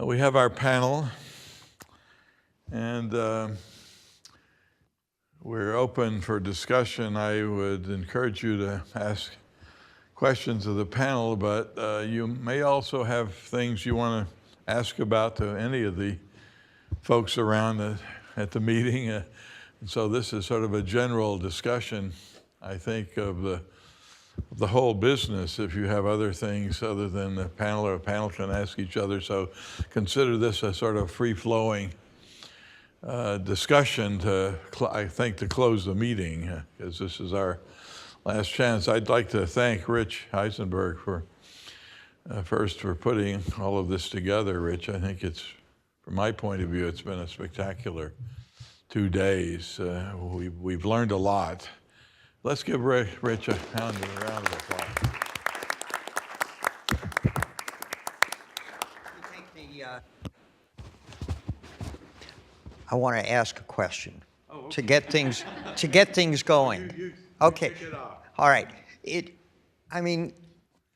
We have our panel, and we're open for discussion. I would encourage you to ask questions of the panel, but you may also have things you want to ask about to any of the folks around at the meeting. And so this is sort of a general discussion, I think, of the whole business. If you have other things other than the panel, or a panel can ask each other. So consider this a sort of free-flowing discussion I think, to close the meeting, because this is our last chance. I'd like to thank Rich Heisenberg for first for putting all of this together. Rich, I think it's, from my point of view, it's been a spectacular 2 days. We've learned a lot. Let's give Rich a round of applause. I want to ask a question to get things going. Okay. All right. I mean,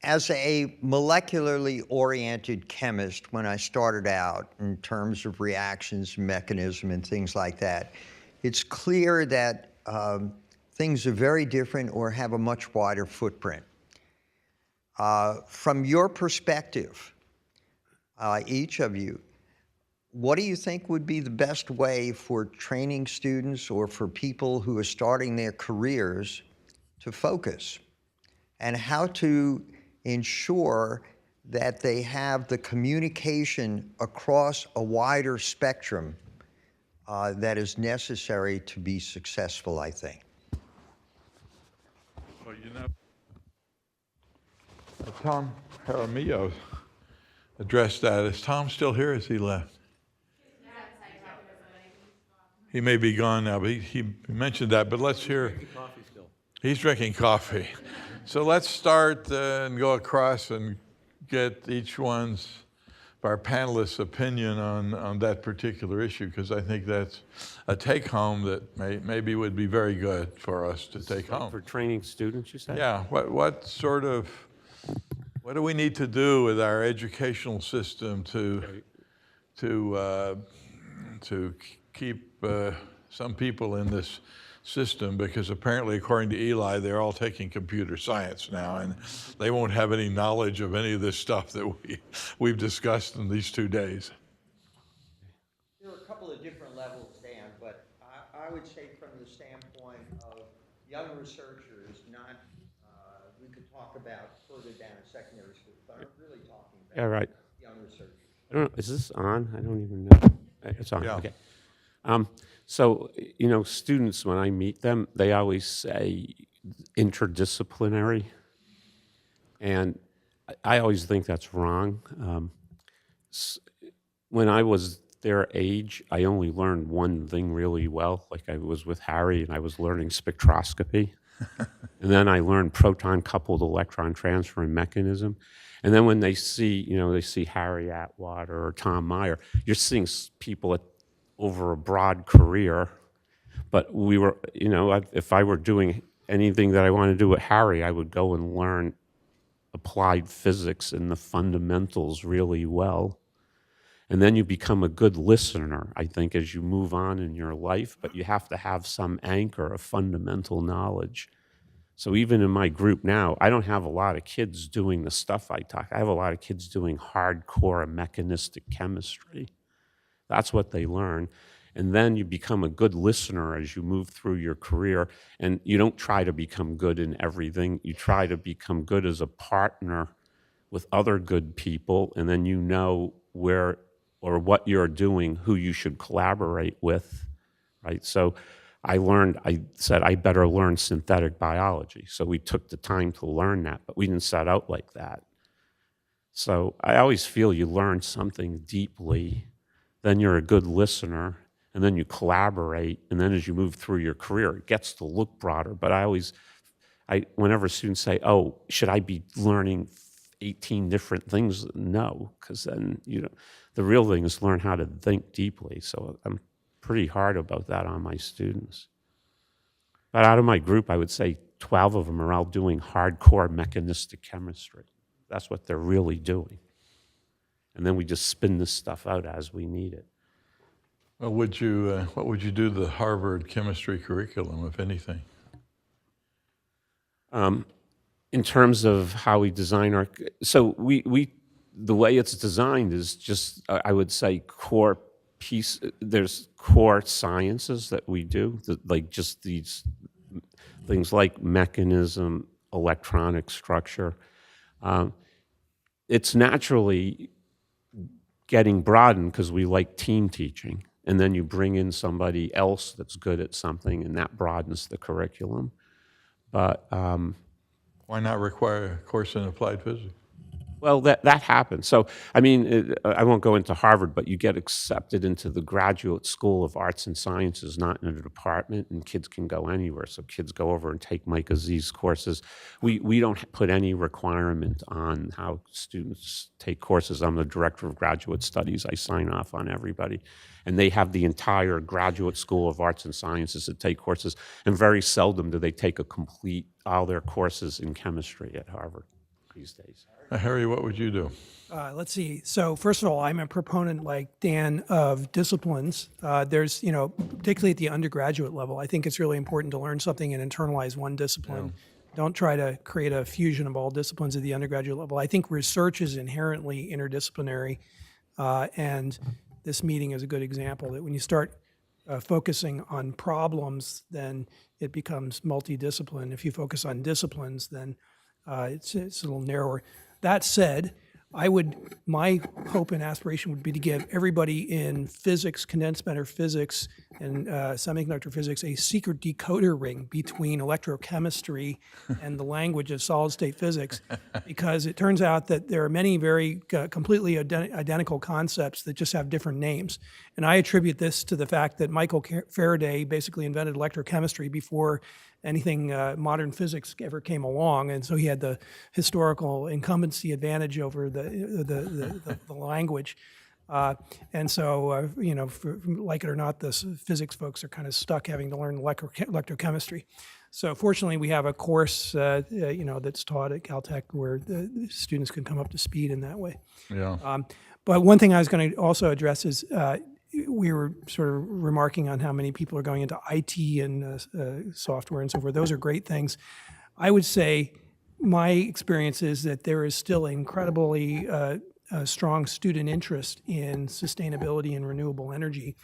as a molecularly oriented chemist, when I started out in terms of reactions, mechanism, and things like that, it's clear that things are very different or have a much wider footprint. From your perspective, each of you, what do you think would be the best way for training students or for people who are starting their careers to focus, and how to ensure that they have the communication across a wider spectrum that is necessary to be successful, I think? Well, Tom Jaramillo addressed that. Is Tom still here? Has he left? He may be gone now, but he mentioned that. But let's hear. He's drinking coffee still. He's drinking coffee. So let's start and go across and get each one's our panelists' opinion on that particular issue, because I think that's a take-home that maybe would be very good for us to take home. For training students, you said? Yeah. What do we need to do with our educational system to keep some people in this system, because apparently, according to Eli, they're all taking computer science now, and they won't have any knowledge of any of this stuff that we've discussed in these 2 days. There are a couple of different levels, Dan, but I would say from the standpoint of young researchers, we could talk about further down in secondary school, but I'm really talking about young researchers. I don't know, is this on? I don't even know. It's on, yeah. Okay. So, students, when I meet them, they always say interdisciplinary, and I always think that's wrong. When I was their age, I only learned one thing really well. Like I was with Harry, and I was learning spectroscopy. And then I learned proton-coupled electron transfer and mechanism. And then when they see, they see Harry Atwater or Tom Meyer, you're seeing people over a broad career. But we were, if I were doing anything that I wanted to do with Harry, I would go and learn applied physics and the fundamentals really well. And then you become a good listener, I think, as you move on in your life, but you have to have some anchor of fundamental knowledge. So even in my group now, I don't have a lot of kids doing the stuff I talk. I have a lot of kids doing hardcore mechanistic chemistry. That's what they learn. And then you become a good listener as you move through your career. And you don't try to become good in everything. You try to become good as a partner with other good people. And then you know where or what you're doing, who you should collaborate with, right? So I said, I better learn synthetic biology. So we took the time to learn that, but we didn't set out like that. So I always feel you learn something deeply, then you're a good listener, and then you collaborate, and then as you move through your career, it gets to look broader. But whenever students say, oh, should I be learning 18 different things? No, because then, the real thing is learn how to think deeply. So I'm pretty hard about that on my students. But out of my group, I would say 12 of them are all doing hardcore mechanistic chemistry. That's what they're really doing. and then we just spin this stuff out as we need it. Well, what would you do to the Harvard chemistry curriculum, if anything? In terms of how we design our, so the way it's designed is just, I would say, core piece. There's core sciences that we do, like just these things like mechanism, electronic structure. It's naturally getting broadened because we like team teaching. And then you bring in somebody else that's good at something, and that broadens the curriculum. But Why not require a course in applied physics? well, that happens. So, I mean, I won't go into Harvard, but you get accepted into the Graduate School of Arts and Sciences, not in a department, and kids can go anywhere. So kids go over and take Mike Aziz's courses. We don't put any requirement on how students take courses. I'm the director of graduate studies. I sign off on everybody. And they have the entire Graduate School of Arts and Sciences to take courses, and very seldom do they take all their courses in chemistry at Harvard these days. Harry, what would you do? Let's see. So first of all, I'm a proponent, like Dan, of disciplines. There's, particularly at the undergraduate level, I think it's really important to learn something and internalize one discipline. Don't try to create a fusion of all disciplines at the undergraduate level. I think research is inherently interdisciplinary, and this meeting is a good example that when you start focusing on problems, then it becomes multidiscipline. If you focus on disciplines, then it's a little narrower. That said, my hope and aspiration would be to give everybody in physics, condensed matter physics, and semiconductor physics a secret decoder ring between electrochemistry and the language of solid-state physics, because it turns out that there are many very completely identical concepts that just have different names. And I attribute this to the fact that Michael Faraday basically invented electrochemistry before anything modern physics ever came along, and so he had the historical incumbency advantage over the language. And so, like it or not, the physics folks are kind of stuck having to learn electrochemistry. So fortunately, we have a course, that's taught at Caltech where the students can come up to speed in that way. Yeah. But one thing I was going to also address is we were sort of remarking on how many people are going into IT and software and so forth. Those are great things. I would say my experience is that there is still incredibly strong student interest in sustainability and renewable energy.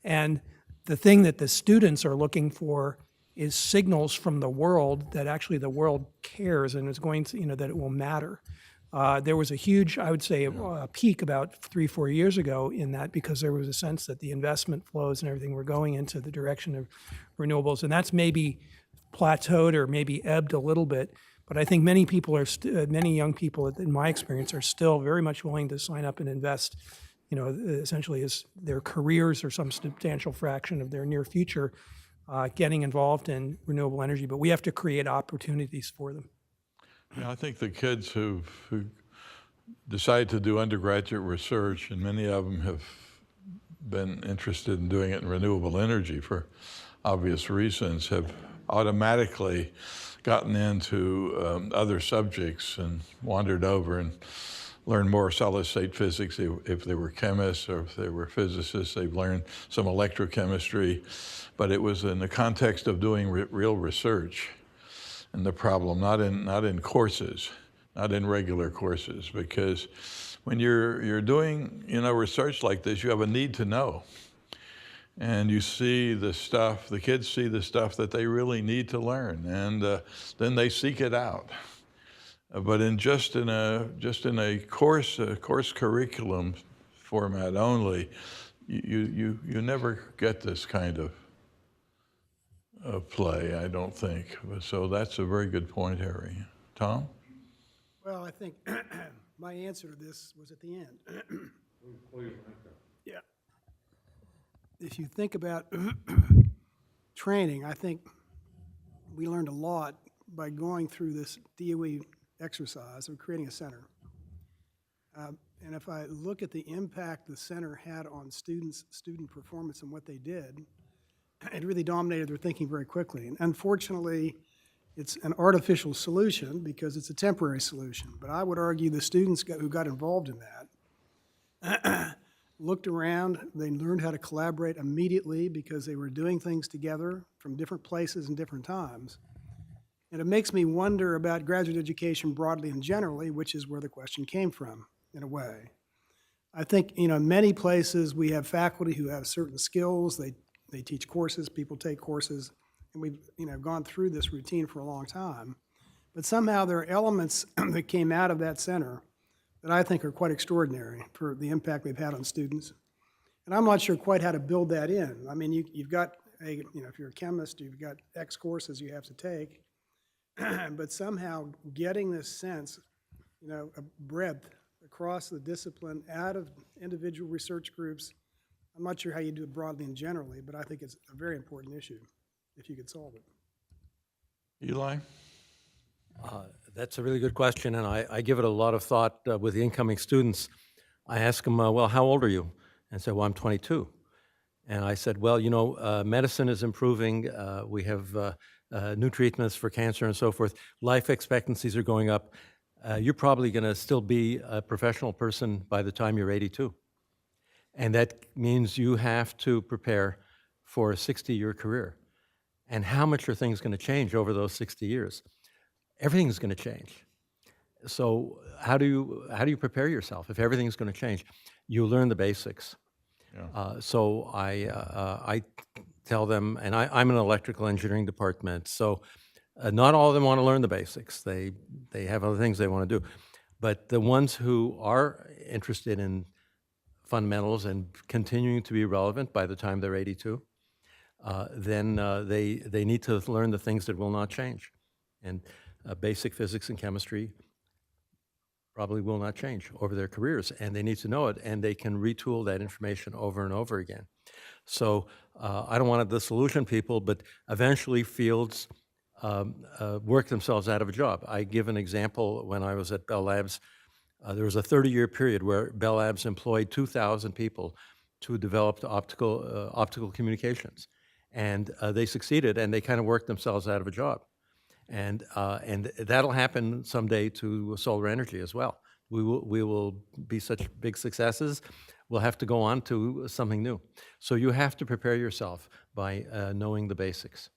And the thing that the students are looking for is signals from the world that actually the world cares and is going to, that it will matter. There was a huge, I would say, peak about 3-4 years ago in that, because there was a sense that the investment flows and everything were going into the direction of renewables. And that's maybe plateaued or maybe ebbed a little bit. But I think many people many young people, in my experience, are still very much willing to sign up and invest, essentially as their careers or some substantial fraction of their near future, getting involved in renewable energy. But we have to create opportunities for them. Yeah, I think the kids who decide to do undergraduate research, and many of them have been interested in doing it in renewable energy for obvious reasons, have automatically gotten into other subjects and wandered over and learned more solid-state physics. If they were chemists or if they were physicists, they've learned some electrochemistry, but it was in the context of doing real research. And the problem, not in courses, not in regular courses, because when you're doing research like this, you have a need to know, and you see the stuff. The kids see the stuff that they really need to learn, and then they seek it out. But in a course curriculum format only, you never get this kind of play, I don't think. So that's a very good point, Harry. Tom? Well, I think my answer to this was at the end. Yeah. If you think about training, I think we learned a lot by going through this DOE exercise of creating a center. And if I look at the impact the center had on student performance and what they did, it really dominated their thinking very quickly. And unfortunately, it's an artificial solution because it's a temporary solution. But I would argue the students who got involved in that looked around. They learned how to collaborate immediately because they were doing things together from different places and different times. And it makes me wonder about graduate education broadly and generally, which is where the question came from, in a way. I think, in many places we have faculty who have certain skills. They teach courses, people take courses, and we've, gone through this routine for a long time. But somehow there are elements that came out of that center that I think are quite extraordinary for the impact they've had on students. And I'm not sure quite how to build that in. I mean, you've got, if you're a chemist, you've got X courses you have to take, but somehow getting this sense, a breadth across the discipline out of individual research groups, I'm not sure how you do it broadly and generally, but I think it's a very important issue if you could solve it. Eli? That's a really good question, and I give it a lot of thought with the incoming students. I ask them, well, how old are you? And say, well, I'm 22. And I said, well, medicine is improving. We have new treatments for cancer and so forth. Life expectancies are going up. You're probably going to still be a professional person by the time you're 82. And that means you have to prepare for a 60-year career. And how much are things going to change over those 60 years? Everything's going to change. So how do you prepare yourself if everything's going to change? You learn the basics. Yeah. So I tell them, and I'm in an electrical engineering department, so not all of them want to learn the basics. They have other things they want to do. But the ones who are interested in fundamentals and continuing to be relevant by the time they're 82, then they need to learn the things that will not change. And basic physics and chemistry probably will not change over their careers, and they need to know it, and they can retool that information over and over again. So I don't want to disillusion people, but eventually fields work themselves out of a job. I give an example. When I was at Bell Labs, there was a 30-year period where Bell Labs employed 2,000 people to develop optical communications. And they succeeded, and they kind of worked themselves out of a job. And that'll happen someday to solar energy as well. We will be such big successes, we'll have to go on to something new. So you have to prepare yourself by knowing the basics.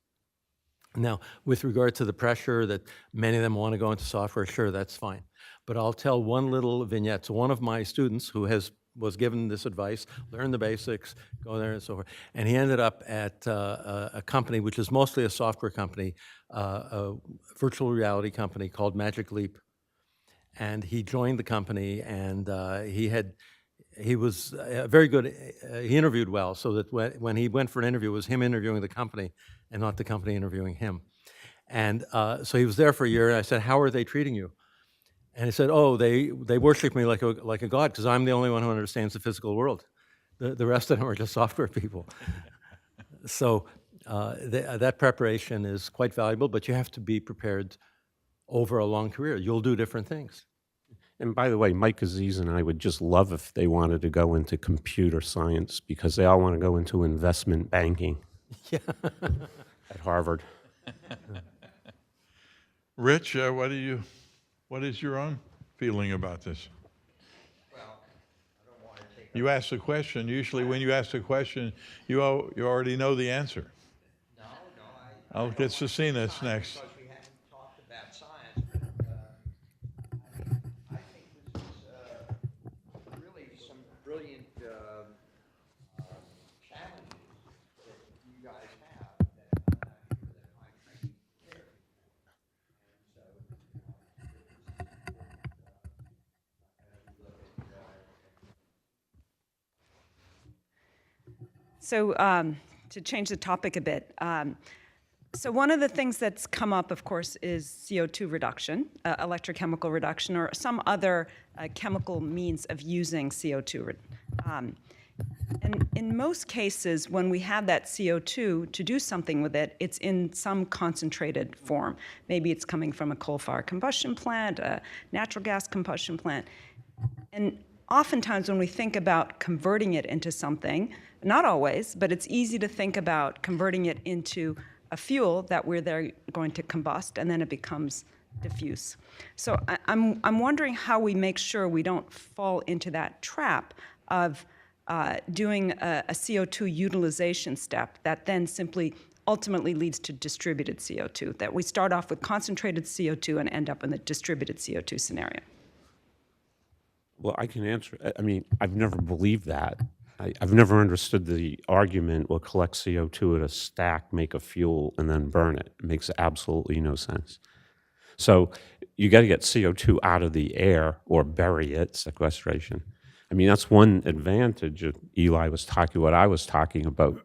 Now, with regard to the pressure that many of them want to go into software, sure, that's fine. But I'll tell one little vignette. So one of my students who was given this advice, learn the basics, go there and so forth, and he ended up at a company which is mostly a software company, a virtual reality company called Magic Leap. And he joined the company, and he was very good. He interviewed well, so that when he went for an interview, it was him interviewing the company and not the company interviewing him. And so he was there for a year, and I said, how are they treating you? And he said, oh, they worship me like a god because I'm the only one who understands the physical world. The rest of them are just software people. So that preparation is quite valuable, but you have to be prepared over a long career. You'll do different things. And by the way, Mike Aziz and I would just love if they wanted to go into computer science because they all want to go into investment banking Yeah. at Harvard. Rich, what is your own feeling about this? Well, I don't want to take You ask a question. Usually when you ask a question, you already know the answer. No, I'll get Cecinas next. because we haven't talked about science, but I think this is really some brilliant challenges that you guys have that I'm not sure that my training prepared. And so as we look at So to change the topic a bit, so one of the things that's come up, of course, is CO2 reduction, electrochemical reduction, or some other chemical means of using CO2. And in most cases, when we have that CO2 to do something with it, it's in some concentrated form. Maybe it's coming from a coal-fired combustion plant, a natural gas combustion plant. And oftentimes when we think about converting it into something, not always, but it's easy to think about converting it into a fuel that we're there going to combust, and then it becomes diffuse. So I'm wondering how we make sure we don't fall into that trap of doing a CO2 utilization step that then simply ultimately leads to distributed CO2, that we start off with concentrated CO2 and end up in the distributed CO2 scenario. Well, I can answer. I mean, I've never believed that. I've never understood the argument, well, collect CO2 at a stack, make a fuel, and then burn it. It makes absolutely no sense. So you got to get CO2 out of the air or bury it, sequestration. I mean, that's one advantage of Eli was talking, what I was talking about.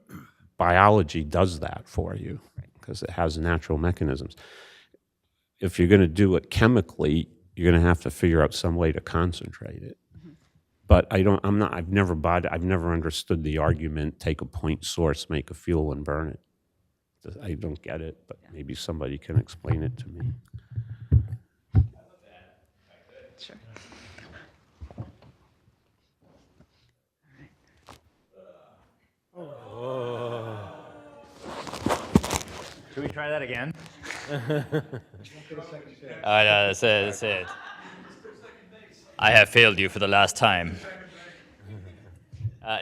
Biology does that for you because it has natural mechanisms. If you're going to do it chemically, you're going to have to figure out some way to concentrate it. But I've never bought it. I've never understood the argument, take a point source, make a fuel and burn it. I don't get it, but maybe somebody can explain it to me. Sure. Should we try that again? No, that's it. That's it. I have failed you for the last time.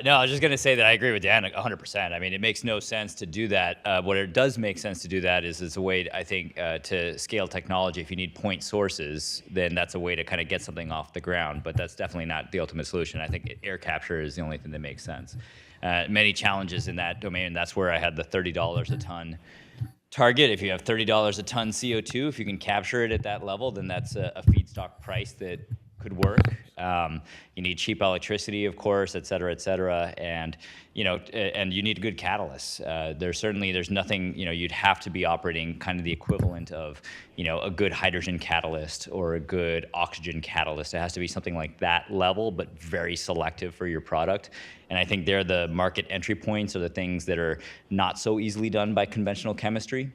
No, I was just going to say that I agree with Dan 100%. I mean, it makes no sense to do that. What it does make sense to do that is it's a way, I think, to scale technology. If you need point sources, then that's a way to kind of get something off the ground. But that's definitely not the ultimate solution. I think air capture is the only thing that makes sense. Many challenges in that domain. That's where I had the $30 a ton target. If you have $30 a ton CO2, if you can capture it at that level, then that's a feedstock price that could work. You need cheap electricity, of course, et cetera, and and you need good catalysts. There's nothing, you'd have to be operating kind of the equivalent of, a good hydrogen catalyst or a good oxygen catalyst. It has to be something like that level, but very selective for your product. And I think they're the market entry points, or the things that are not so easily done by conventional chemistry.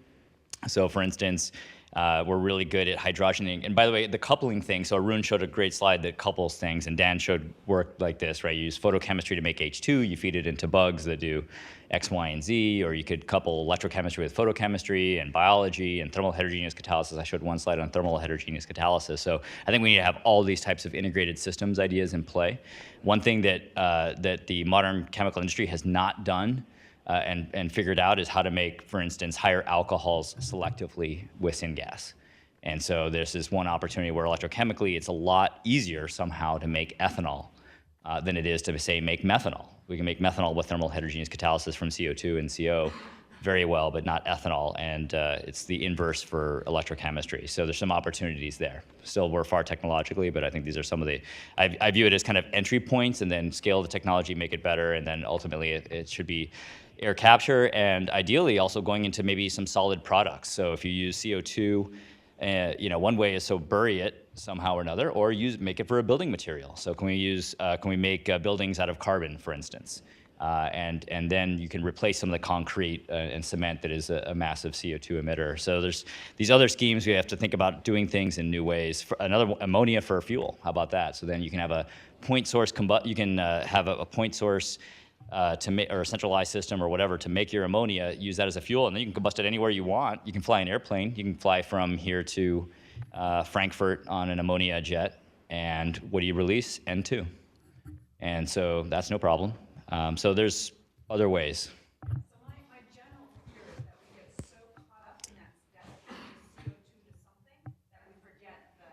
So, for instance, we're really good at hydrogenating. And by the way, the coupling thing, so Arun showed a great slide that couples things, and Dan showed work like this, right? You use photochemistry to make H2, you feed it into bugs that do X, Y, and Z, or you could couple electrochemistry with photochemistry and biology and thermal heterogeneous catalysis. I showed one slide on thermal heterogeneous catalysis. So I think we need to have all these types of integrated systems ideas in play. One thing that, that the modern chemical industry has not done and figured out is how to make, for instance, higher alcohols selectively with syngas. And so there's this one opportunity where electrochemically it's a lot easier somehow to make ethanol than it is to, say, make methanol. We can make methanol with thermal heterogeneous catalysis from CO2 and CO very well, but not ethanol. And it's the inverse for electrochemistry. So there's some opportunities there. Still, we're far technologically, but I think these are some of the, I view it as kind of entry points, and then scale the technology, make it better, and then ultimately it should be air capture, and ideally also going into maybe some solid products. So if you use CO2, one way is so bury it somehow or another, or make it for a building material. So can we make buildings out of carbon, for instance? And then you can replace some of the concrete and cement that is a massive CO2 emitter. So there's these other schemes. We have to think about doing things in new ways. For another, ammonia for fuel. How about that? So then you can have a point source. You can have a point source or a centralized system or whatever to make your ammonia. Use that as a fuel, and then you can combust it anywhere you want. You can fly an airplane. You can fly from here to Frankfurt on an ammonia jet. And what do you release? N2. And so that's no problem. So there's other ways. So my general fear is that we get so caught up in that step of CO2 to something that we forget the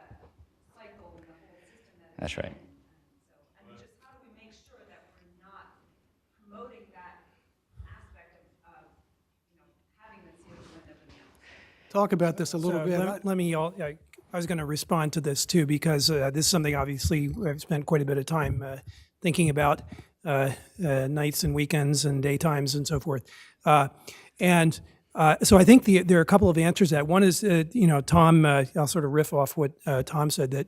cycle and the whole system that it's That's right. in. And just how do we make sure that we're not promoting that aspect of having the CO2 and everything else? Talk about this a little So bit. let me, I was going to respond to this too, because this is something obviously I've spent quite a bit of time thinking about, nights and weekends and daytimes and so forth. So I think there are a couple of answers to that. One is, Tom, I'll sort of riff off what Tom said, that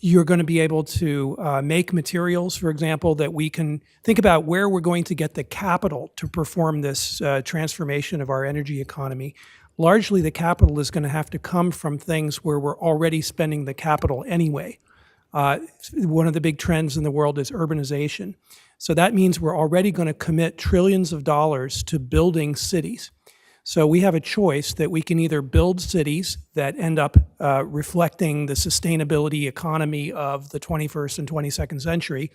you're going to be able to make materials, for example, that we can think about where we're going to get the capital to perform this transformation of our energy economy. Largely, the capital is going to have to come from things where we're already spending the capital anyway. One of the big trends in the world is urbanization. So that means we're already going to commit trillions of dollars to building cities. So we have a choice that we can either build cities that end up reflecting the sustainability economy of the 21st and 22nd century,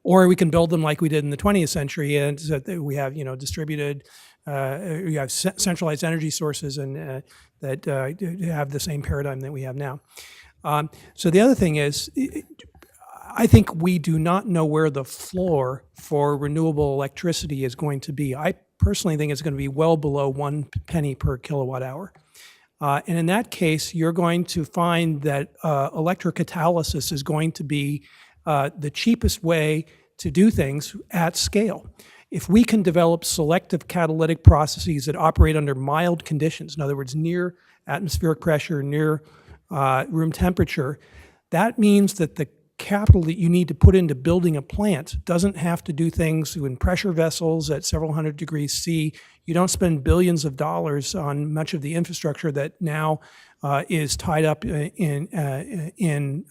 or we can build them like we did in the 20th century, and so that we have, distributed, you have centralized energy sources and that have the same paradigm that we have now. So the other thing is, I think we do not know where the floor for renewable electricity is going to be. I personally think it's going to be well below 1 penny per kilowatt hour. And in that case, you're going to find that electrocatalysis is going to be the cheapest way to do things at scale. If we can develop selective catalytic processes that operate under mild conditions, in other words, near atmospheric pressure, near room temperature, that means that the capital that you need to put into building a plant doesn't have to do things in pressure vessels at several hundred degrees C. You don't spend billions of dollars on much of the infrastructure that now is tied up in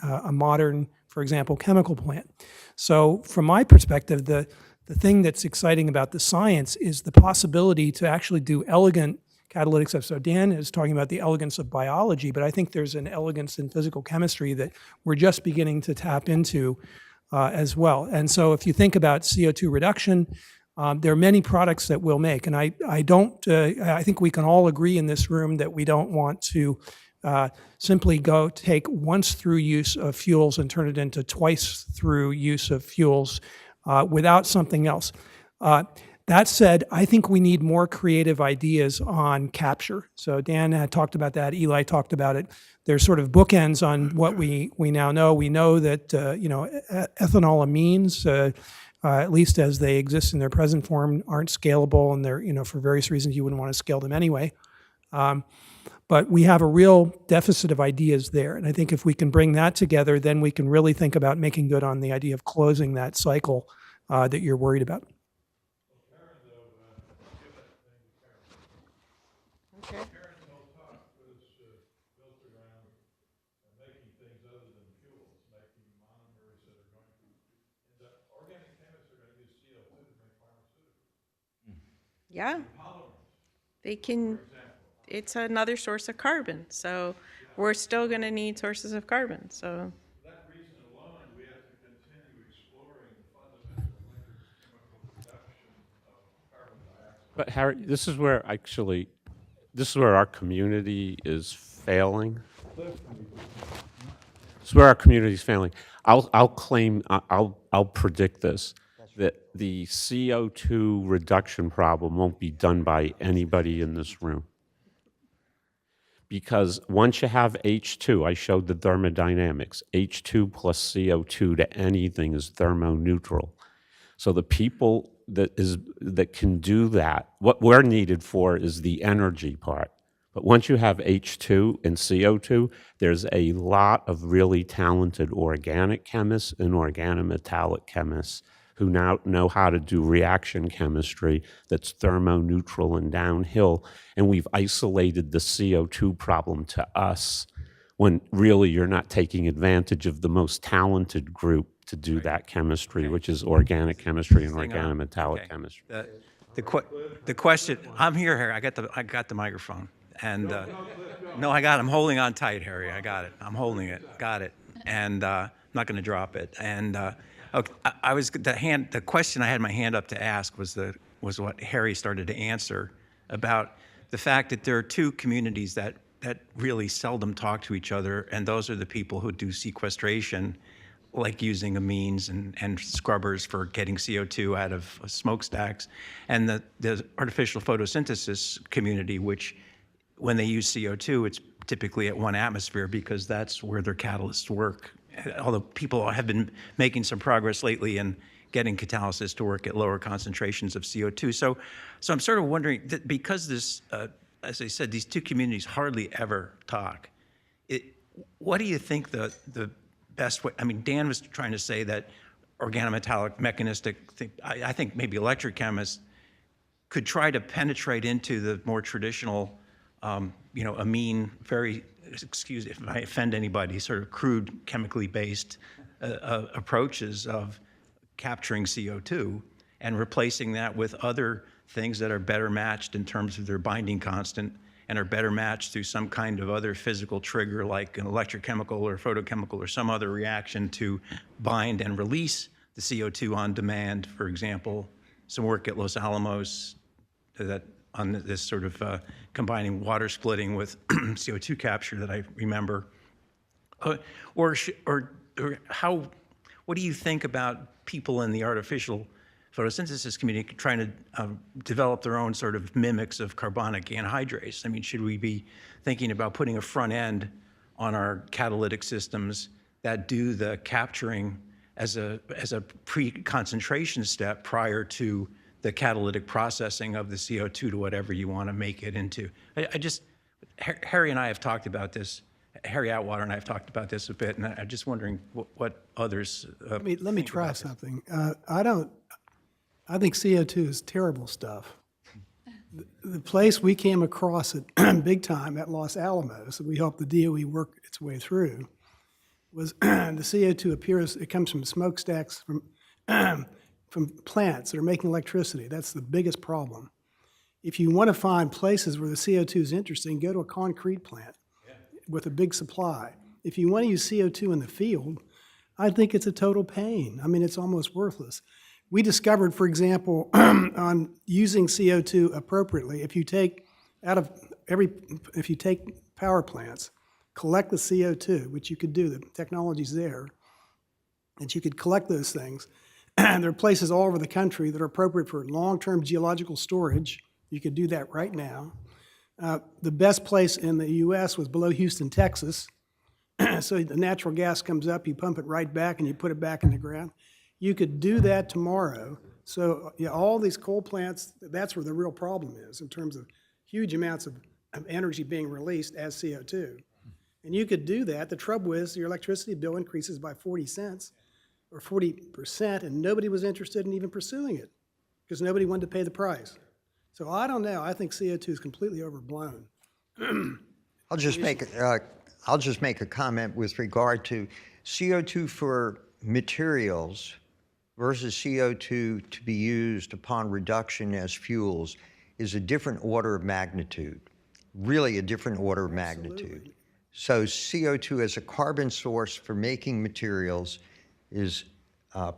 a modern, for example, chemical plant. So from my perspective, the thing that's exciting about the science is the possibility to actually do elegant catalytic stuff. So Dan is talking about the elegance of biology, but I think there's an elegance in physical chemistry that we're just beginning to tap into as well. And so if you think about CO2 reduction, there are many products that we'll make. And I think we can all agree in this room that we don't want to simply go take once through use of fuels and turn it into twice through use of fuels without something else. That said, I think we need more creative ideas on capture. So Dan had talked about that. Eli talked about it. There's sort of bookends on what we now know. We know that ethanol amines, at least as they exist in their present form, aren't scalable, and they're for various reasons you wouldn't want to scale them anyway. But we have a real deficit of ideas there, and I think if we can bring that together, then we can really think about making good on the idea of closing that cycle that you're worried about. Yeah, they can, it's another source of carbon, so we're still going to need sources of carbon, so. For that reason alone, we have to continue exploring the fundamental electrochemical reduction of carbon dioxide. But Harry, this is where our community is failing. This is where our community is failing. I'll predict this, that the CO2 reduction problem won't be done by anybody in this room. Because once you have H2, I showed the thermodynamics, H2 plus CO2 to anything is thermoneutral. So the people that can do that, what we're needed for is the energy part. But once you have H2 and CO2, there's a lot of really talented organic chemists and organometallic chemists who now know how to do reaction chemistry that's thermoneutral and downhill. And we've isolated the CO2 problem to us when really you're not taking advantage of the most talented group to do that chemistry, which is organic chemistry and organometallic chemistry. The question, I'm here, Harry. I got the microphone. And no, I'm holding on tight, Harry. I got it. I'm holding it. Got it. And I'm not going to drop it. And okay, the question I had my hand up to ask was what Harry started to answer about the fact that there are two communities that really seldom talk to each other, and those are the people who do sequestration, like using amines and scrubbers for getting CO2 out of smokestacks, and the artificial photosynthesis community, which when they use CO2, it's typically at 1 atmosphere because that's where their catalysts work. Although people have been making some progress lately in getting catalysis to work at lower concentrations of CO2. So I'm sort of wondering, that because this, as I said, these two communities hardly ever talk, what do you think the best way? I mean, Dan was trying to say that organometallic mechanistic thing. I think maybe electrochemists could try to penetrate into the more traditional, amine, very, excuse if I offend anybody, sort of crude chemically based approaches of capturing CO2 and replacing that with other things that are better matched in terms of their binding constant and are better matched through some kind of other physical trigger like an electrochemical or photochemical or some other reaction to bind and release the CO2 on demand. For example, some work at Los Alamos that on this sort of combining water splitting with CO2 capture that I remember. Or how, what do you think about people in the artificial photosynthesis community trying to develop their own sort of mimics of carbonic anhydrase? I mean, should we be thinking about putting a front end on our catalytic systems that do the capturing as a pre-concentration step prior to the catalytic processing of the CO2 to whatever you want to make it into? Harry and I have talked about this. Harry Atwater and I have talked about this a bit, and I'm just wondering what others. Let me try something. I think CO2 is terrible stuff. The place we came across it big time at Los Alamos, that we helped the DOE work its way through, was the CO2 appears, it comes from smokestacks from plants that are making electricity. That's the biggest problem. If you want to find places where the CO2 is interesting, go to a concrete plant with a big supply. If you want to use CO2 in the field, I think it's a total pain. I mean, it's almost worthless. We discovered, for example, on using CO2 appropriately, if you take power plants, collect the CO2, which you could do, the technology's there, that you could collect those things. And there are places all over the country that are appropriate for long-term geological storage. You could do that right now. The best place in the U.S. was below Houston, Texas. So the natural gas comes up, you pump it right back, and you put it back in the ground. You could do that tomorrow. So yeah, all these coal plants, that's where the real problem is in terms of huge amounts of energy being released as CO2. And you could do that. The trouble is your electricity bill increases by 40 cents or 40%, and nobody was interested in even pursuing it because nobody wanted to pay the price. So I don't know. I think CO2 is completely overblown. I'll just make a comment with regard to CO2 for materials versus CO2 to be used upon reduction as fuels is a different order of magnitude, really a different order of magnitude. So CO2 as a carbon source for making materials is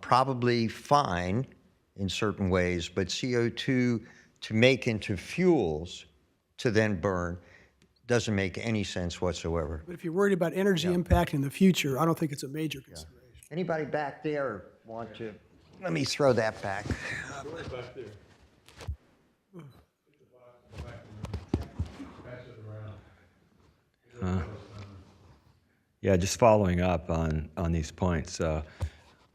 probably fine in certain ways, but CO2 to make into fuels to then burn doesn't make any sense whatsoever. But if you're worried about energy impact in the future, I don't think it's a major consideration. Anybody back there want to? Let me throw that back. Back there. Yeah, just following up on these points.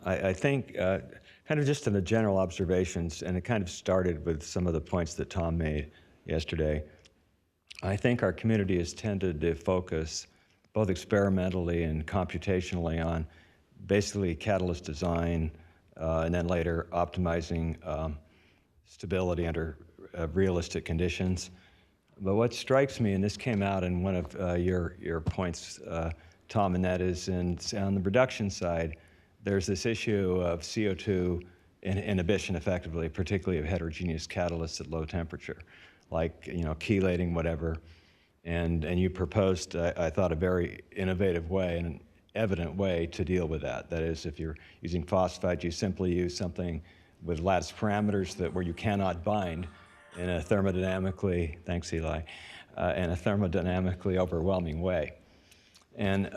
I think kind of just in the general observations, and it kind of started with some of the points that Tom made yesterday. I think our community has tended to focus both experimentally and computationally on basically catalyst design and then later optimizing stability under realistic conditions. But what strikes me, and this came out in one of your points, Tom, and that is on the reduction side, there's this issue of CO2 inhibition effectively, particularly of heterogeneous catalysts at low temperature, like chelating, whatever. And you proposed, I thought, a very innovative way and an evident way to deal with that. That is, if you're using phosphide, you simply use something with lattice parameters where you cannot bind in a thermodynamically, thanks Eli, in a thermodynamically overwhelming way. And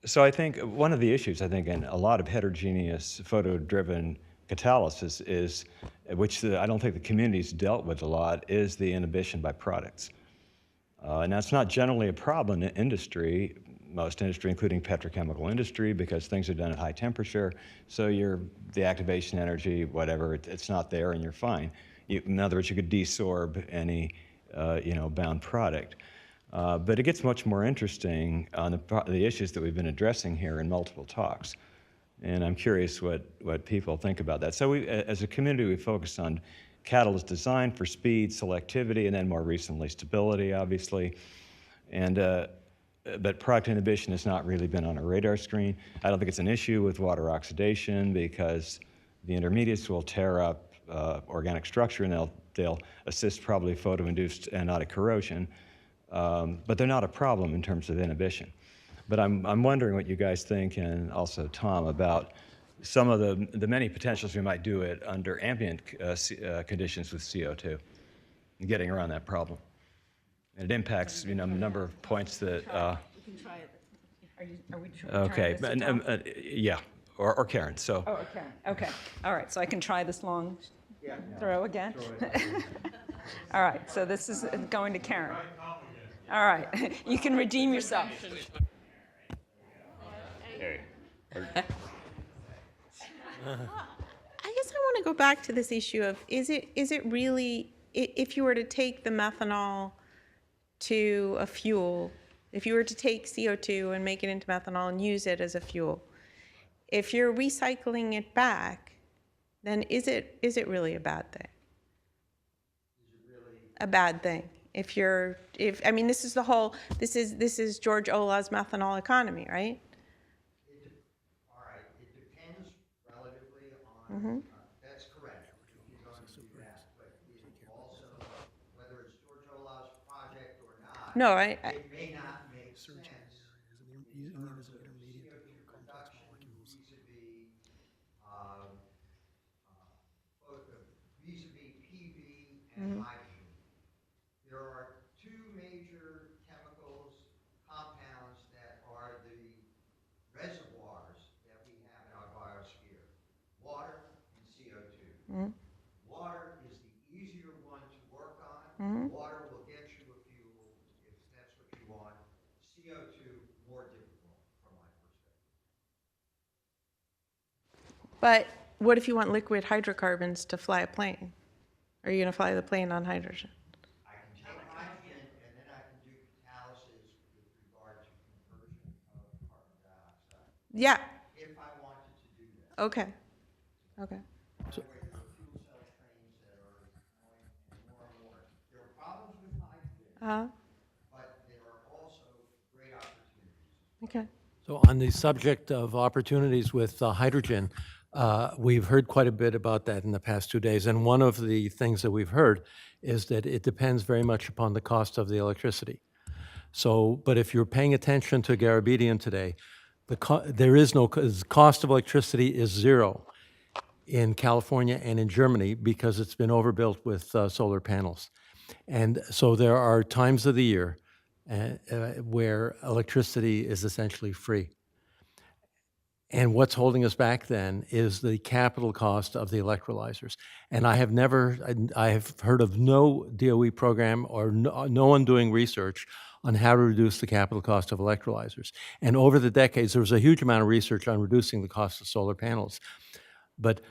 so I think one of the issues, I think, in a lot of heterogeneous photo-driven catalysis is, which I don't think the community's dealt with a lot, is the inhibition by products. And that's not generally a problem in industry, most industry, including petrochemical industry, because things are done at high temperature, so the activation energy, whatever, it's not there and you're fine. In other words, you could desorb any bound product. But it gets much more interesting on the issues that we've been addressing here in multiple talks. And I'm curious what people think about that. So as a community, we focused on catalyst design for speed, selectivity, and then more recently stability, obviously. And but product inhibition has not really been on a radar screen. I don't think it's an issue with water oxidation because the intermediates will tear up organic structure and they'll they'll assist probably photoinduced anodic corrosion, but they're not a problem in terms of inhibition. But I'm wondering what you guys think, and also Tom, about some of the many potentials we might do it under ambient conditions with CO2, and getting around that problem. And it impacts, a number of points that. We can try it. Are we Okay, trying this to Tom? yeah, or Karen. So. Oh, okay. Okay. All right. So I can try this long throw again. All right. So this is going to Karen. All right. You can redeem yourself. I guess I want to go back to this issue of is it really, if you were to take the methanol to a fuel, if you were to take CO2 and make it into methanol and use it as a fuel, if you're recycling it back, then is it really a bad thing? A bad thing. This is George Ola's methanol economy, right? All right, it depends relatively on, that's correct. You're going to do that, but it also, whether it's George Ola's project or not, No, it may not make sense in terms of CO2 reduction vis-a-vis, vis-a-vis PV and hydrogen. There are two major chemicals, compounds that are the reservoirs that we have in our biosphere, water and CO2. Water is the easier one to work on. Water will get you a fuel if that's what you want. CO2, more difficult from my perspective. but what if you want liquid hydrocarbons to fly a plane? Are you going to fly the plane on hydrogen? I can take hydrogen and then I can do catalysis with regard to conversion of carbon dioxide. Yeah. If I wanted to do that. Okay. Okay. There are fuel cell trains that are going more and more. There are problems with hydrogen, but there are also great opportunities. Okay. So on the subject of opportunities with hydrogen, we've heard quite a bit about that in the past 2 days. And one of the things that we've heard is that it depends very much upon the cost of the electricity. So, but if you're paying attention to Garabedian today, there is no cost of electricity is zero in California and in Germany because it's been overbuilt with solar panels. And so there are times of the year where electricity is essentially free. And what's holding us back then is the capital cost of the electrolyzers. And I have heard of no DOE program or no one doing research on how to reduce the capital cost of electrolyzers. And over the decades, there was a huge amount of research on reducing the cost of solar panels. But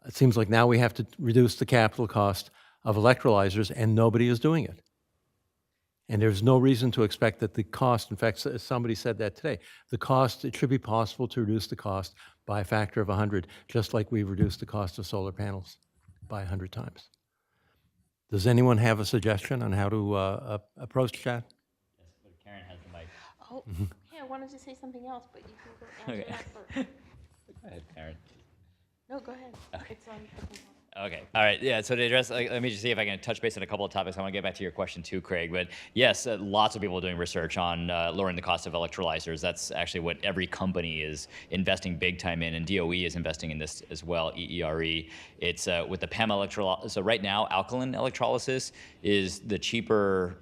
it seems like now we have to reduce the capital cost of electrolyzers, and nobody is doing it. And there's no reason to expect that the cost, in fact, somebody said that today, the cost, it should be possible to reduce the cost by a factor of 100, just like we've reduced the cost of solar panels by 100 times. Does anyone have a suggestion on how to approach that? Yes, but Karen has the mic. Oh, yeah, I wanted to say something else, but you can go answer that first. Go ahead, Karen. No, go ahead. It's on. Okay. All right. Yeah. So to address, let me just see if I can touch base on a couple of topics. I want to get back to your question too, Craig. But yes, lots of people are doing research on lowering the cost of electrolyzers. That's actually what every company is investing big time in, and DOE is investing in this as well. EERE. It's with the PEM electrolysis. So right now, alkaline electrolysis is the cheaper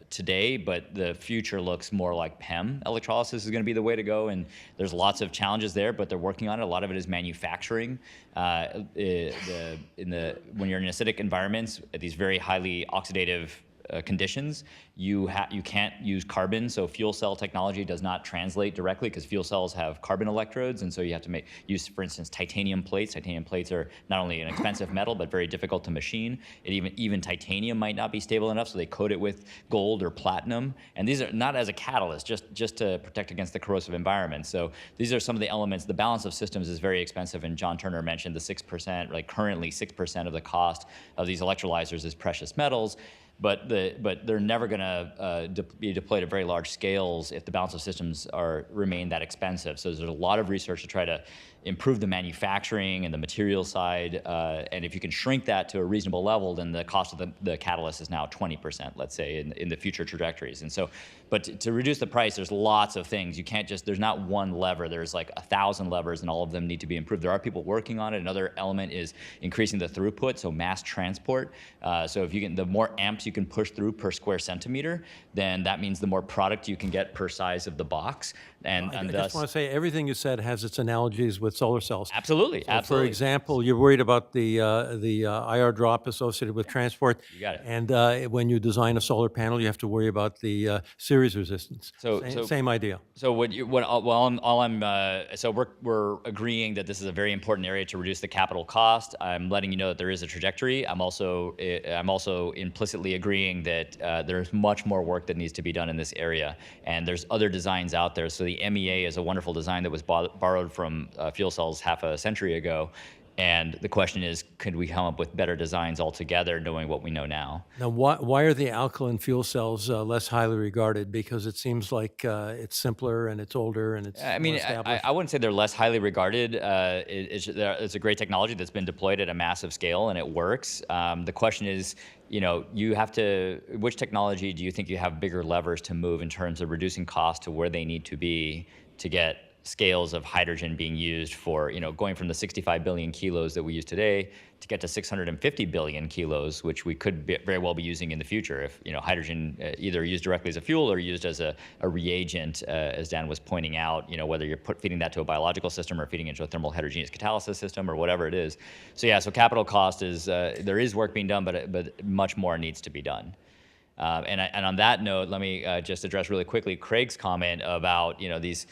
today, but the future looks more like PEM electrolysis is going to be the way to go. And there's lots of challenges there, but they're working on it. A lot of it is manufacturing. When you're in acidic environments, at these very highly oxidative conditions, you can't use carbon. So fuel cell technology does not translate directly because fuel cells have carbon electrodes, and so you have to use, for instance, titanium plates. Titanium plates are not only an expensive metal but very difficult to machine. Even titanium might not be stable enough, so they coat it with gold or platinum. And these are not as a catalyst, just to protect against the corrosive environment. So these are some of the elements. The balance of systems is very expensive, and John Turner mentioned the 6%. Like currently, 6% of the cost of these electrolyzers is precious metals. but they're never going to be deployed at very large scales if the balance of systems remain that expensive. So there's a lot of research to try to improve the manufacturing and the material side, and if you can shrink that to a reasonable level, then the cost of the catalyst is now 20%, let's say, in the future trajectories. And so, but to reduce the price, there's lots of things. You can't just, there's not one lever. There's like 1,000 levers, and all of them need to be improved. There are people working on it. Another element is increasing the throughput, so mass transport. So if you can, the more amps you can push through per square centimeter, then that means the more product you can get per size of the box. And I thus, just want to say everything you said has its analogies with solar cells. absolutely, So absolutely. For example, you're worried about the IR drop associated with transport. You got it. And when you design a solar panel, you have to worry about the series resistance. Same idea. So we're agreeing that this is a very important area to reduce the capital cost. I'm letting you know that there is a trajectory. I'm also implicitly agreeing that there's much more work that needs to be done in this area, and there's other designs out there. So the MEA is a wonderful design that was borrowed from fuel cells half a century ago. And the question is, could we come up with better designs altogether, knowing what we know now? Now, why are the alkaline fuel cells less highly regarded? Because it seems like it's simpler and it's older and it's more established. I wouldn't say they're less highly regarded. It's a great technology that's been deployed at a massive scale, and it works. The question is, which technology do you think you have bigger levers to move in terms of reducing costs to where they need to be to get scales of hydrogen being used for, going from the 65 billion kilos that we use today to get to 650 billion kilos, which we could very well be using in the future if, hydrogen either used directly as a fuel or used as a reagent, as Dan was pointing out, whether you're feeding that to a biological system or feeding into a thermal heterogeneous catalysis system or whatever it is. So capital cost is, there is work being done, but much more needs to be done. And on that note, let me just address really quickly Craig's comment about these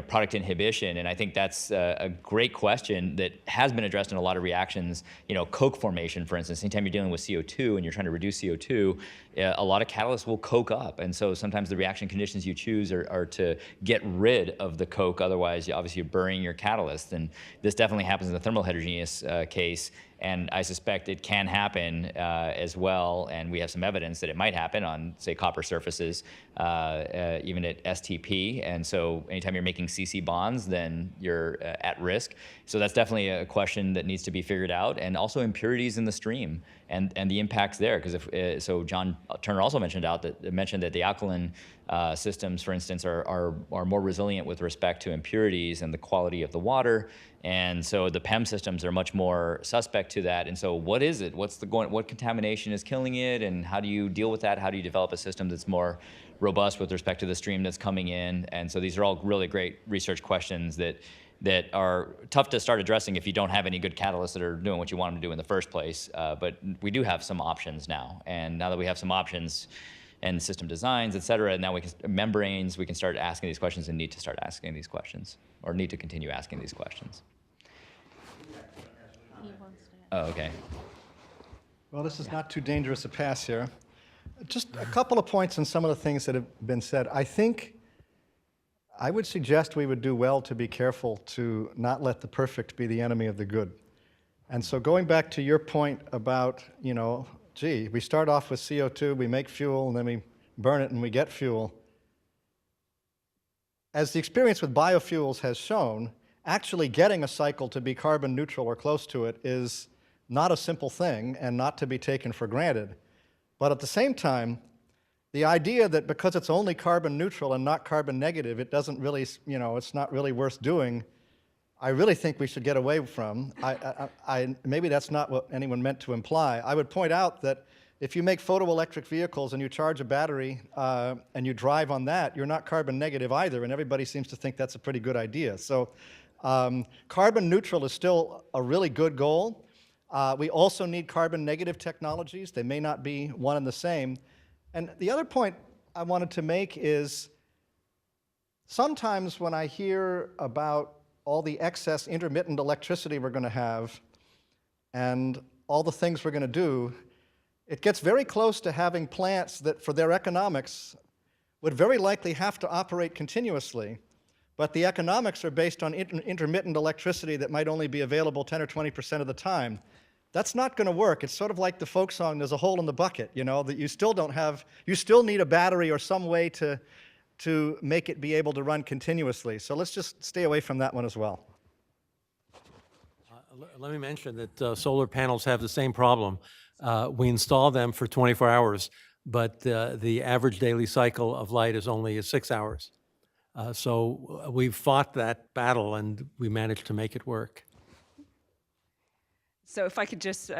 product inhibition, and I think that's a great question that has been addressed in a lot of reactions. Coke formation, for instance. Anytime you're dealing with CO2 and you're trying to reduce CO2, a lot of catalysts will coke up, and so sometimes the reaction conditions you choose are to get rid of the coke. Otherwise, obviously you're burying your catalyst, and this definitely happens in the thermal heterogeneous case. And I suspect it can happen as well, and we have some evidence that it might happen on, say, copper surfaces, even at STP. And so anytime you're making CC bonds, then you're at risk. So that's definitely a question that needs to be figured out, and also impurities in the stream and the impacts there. Because so John Turner also mentioned that the alkaline systems, for instance, are more resilient with respect to impurities and the quality of the water. And so the PEM systems are much more suspect to that. And so what is it? What contamination is killing it? And how do you deal with that? How do you develop a system that's more robust with respect to the stream that's coming in? And so these are all really great research questions that are tough to start addressing if you don't have any good catalysts that are doing what you want them to do in the first place. But we do have some options now. And now that we have some options and system designs, et cetera, and now membranes, we can start asking these questions and need to start asking these questions, or need to continue asking these questions. Oh, okay. Well, this is not too dangerous a pass here. Just a couple of points on some of the things that have been said. I think I would suggest we would do well to be careful to not let the perfect be the enemy of the good. And so going back to your point about, we start off with CO2, we make fuel, and then we burn it and we get fuel. As the experience with biofuels has shown, actually getting a cycle to be carbon neutral or close to it is not a simple thing and not to be taken for granted. But at the same time, the idea that because it's only carbon neutral and not carbon negative, it doesn't really, it's not really worth doing, I really think we should get away from. Maybe that's not what anyone meant to imply. I would point out that if you make photoelectric vehicles and you charge a battery and you drive on that, you're not carbon negative either, and everybody seems to think that's a pretty good idea. So carbon neutral is still a really good goal. We also need carbon negative technologies. They may not be one and the same. And the other point I wanted to make is sometimes when I hear about all the excess intermittent electricity we're going to have and all the things we're going to do, it gets very close to having plants that, for their economics, would very likely have to operate continuously. But the economics are based on intermittent electricity that might only be available 10 or 20% of the time. That's not going to work. It's sort of like the folk song, there's a hole in the bucket, you know, that you still need a battery or some way to make it be able to run continuously. So let's just stay away from that one as well. Let me mention that solar panels have the same problem. We install them for 24 hours, but the average daily cycle of light is only 6 hours. So we've fought that battle, and we managed to make it work. So if I could just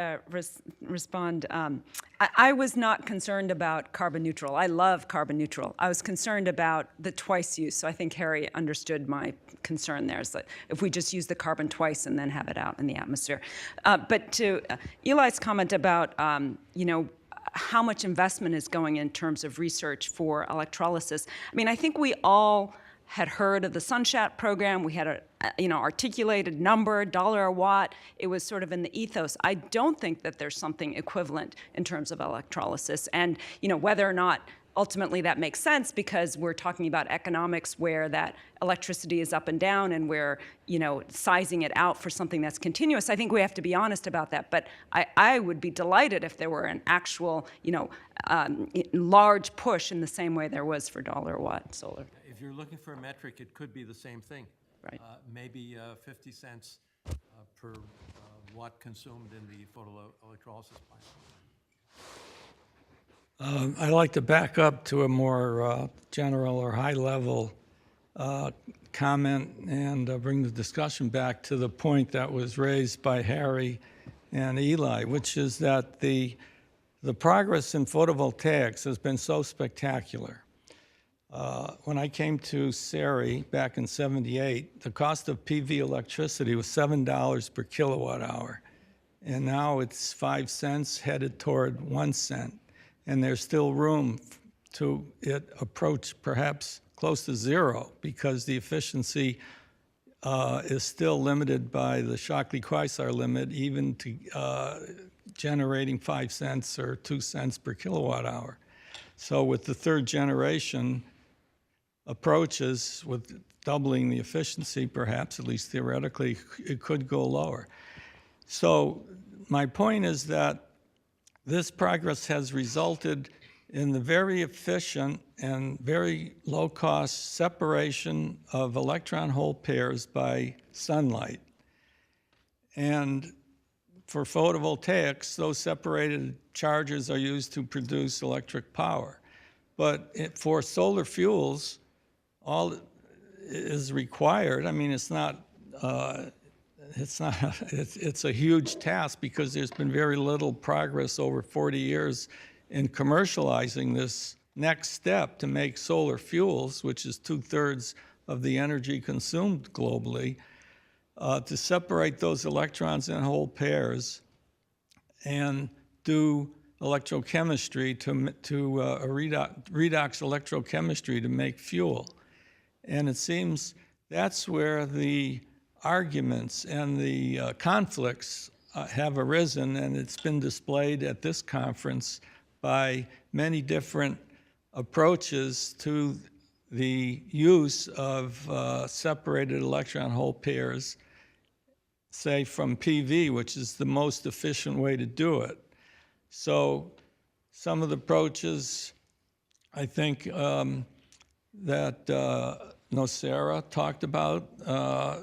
respond, I was not concerned about carbon neutral. I love carbon neutral. I was concerned about the twice use. So I think Harry understood my concern there, is that if we just use the carbon twice and then have it out in the atmosphere. But to Eli's comment about, how much investment is going in terms of research for electrolysis, I mean, I think we all had heard of the Sunshot program. We had a articulated number, $1 a watt. It was sort of in the ethos. I don't think that there's something equivalent in terms of electrolysis. And whether or not ultimately that makes sense, because we're talking about economics where that electricity is up and down, and we're sizing it out for something that's continuous. I think we have to be honest about that. But I would be delighted if there were an actual large push in the same way there was for $1 a watt solar. If you're looking for a metric, it could be the same thing. Right. Maybe 50 cents per watt consumed in the photoelectrolysis plant. I'd like to back up to a more general or high-level comment and bring the discussion back to the point that was raised by Harry and Eli, which is that the progress in photovoltaics has been so spectacular. When I came to SERI back in '78, the cost of PV electricity was $7 per kilowatt hour. And now it's 5 cents headed toward 1 cent. And there's still room to it approach perhaps close to zero, because the efficiency is still limited by the Shockley-Queisar limit, even to generating 5 cents or 2 cents per kilowatt hour. So with the third generation approaches, with doubling the efficiency, perhaps, at least theoretically, it could go lower. So my point is that this progress has resulted in the very efficient and very low-cost separation of electron-hole pairs by sunlight. And for photovoltaics, those separated charges are used to produce electric power. But for solar fuels, all is required. I mean, it's a huge task, because there's been very little progress over 40 years in commercializing this next step to make solar fuels, which is 2/3 of the energy consumed globally, to separate those electrons in hole pairs and do electrochemistry to redox electrochemistry to make fuel. And it seems that's where the arguments and the conflicts have arisen, and it's been displayed at this conference by many different approaches to the use of separated electron hole pairs, say from PV, which is the most efficient way to do it. So some of the approaches, I think, that Nocera talked about,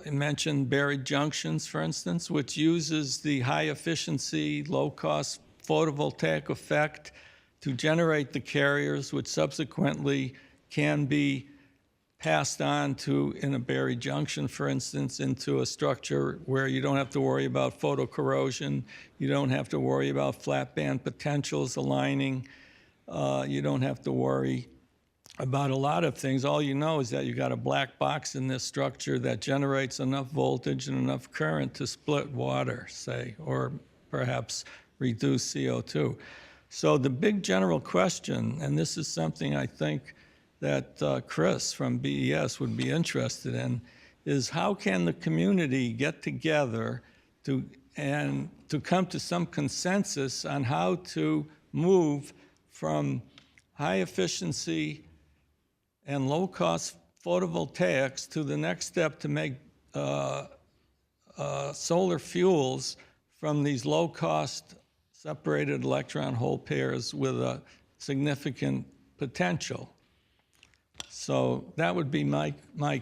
it mentioned buried junctions, for instance, which uses the high-efficiency, low-cost photovoltaic effect to generate the carriers, which subsequently can be passed on to, in a buried junction, for instance, into a structure where you don't have to worry about photocorrosion, you don't have to worry about flat band potentials aligning, you don't have to worry about a lot of things. All you know is that you got a black box in this structure that generates enough voltage and enough current to split water, say, or perhaps reduce CO2. So the big general question, and this is something I think that Chris from BES would be interested in, is how can the community get together to come to some consensus on how to move from high efficiency and low-cost photovoltaics to the next step to make solar fuels from these low-cost separated electron hole pairs with a significant potential. So that would be my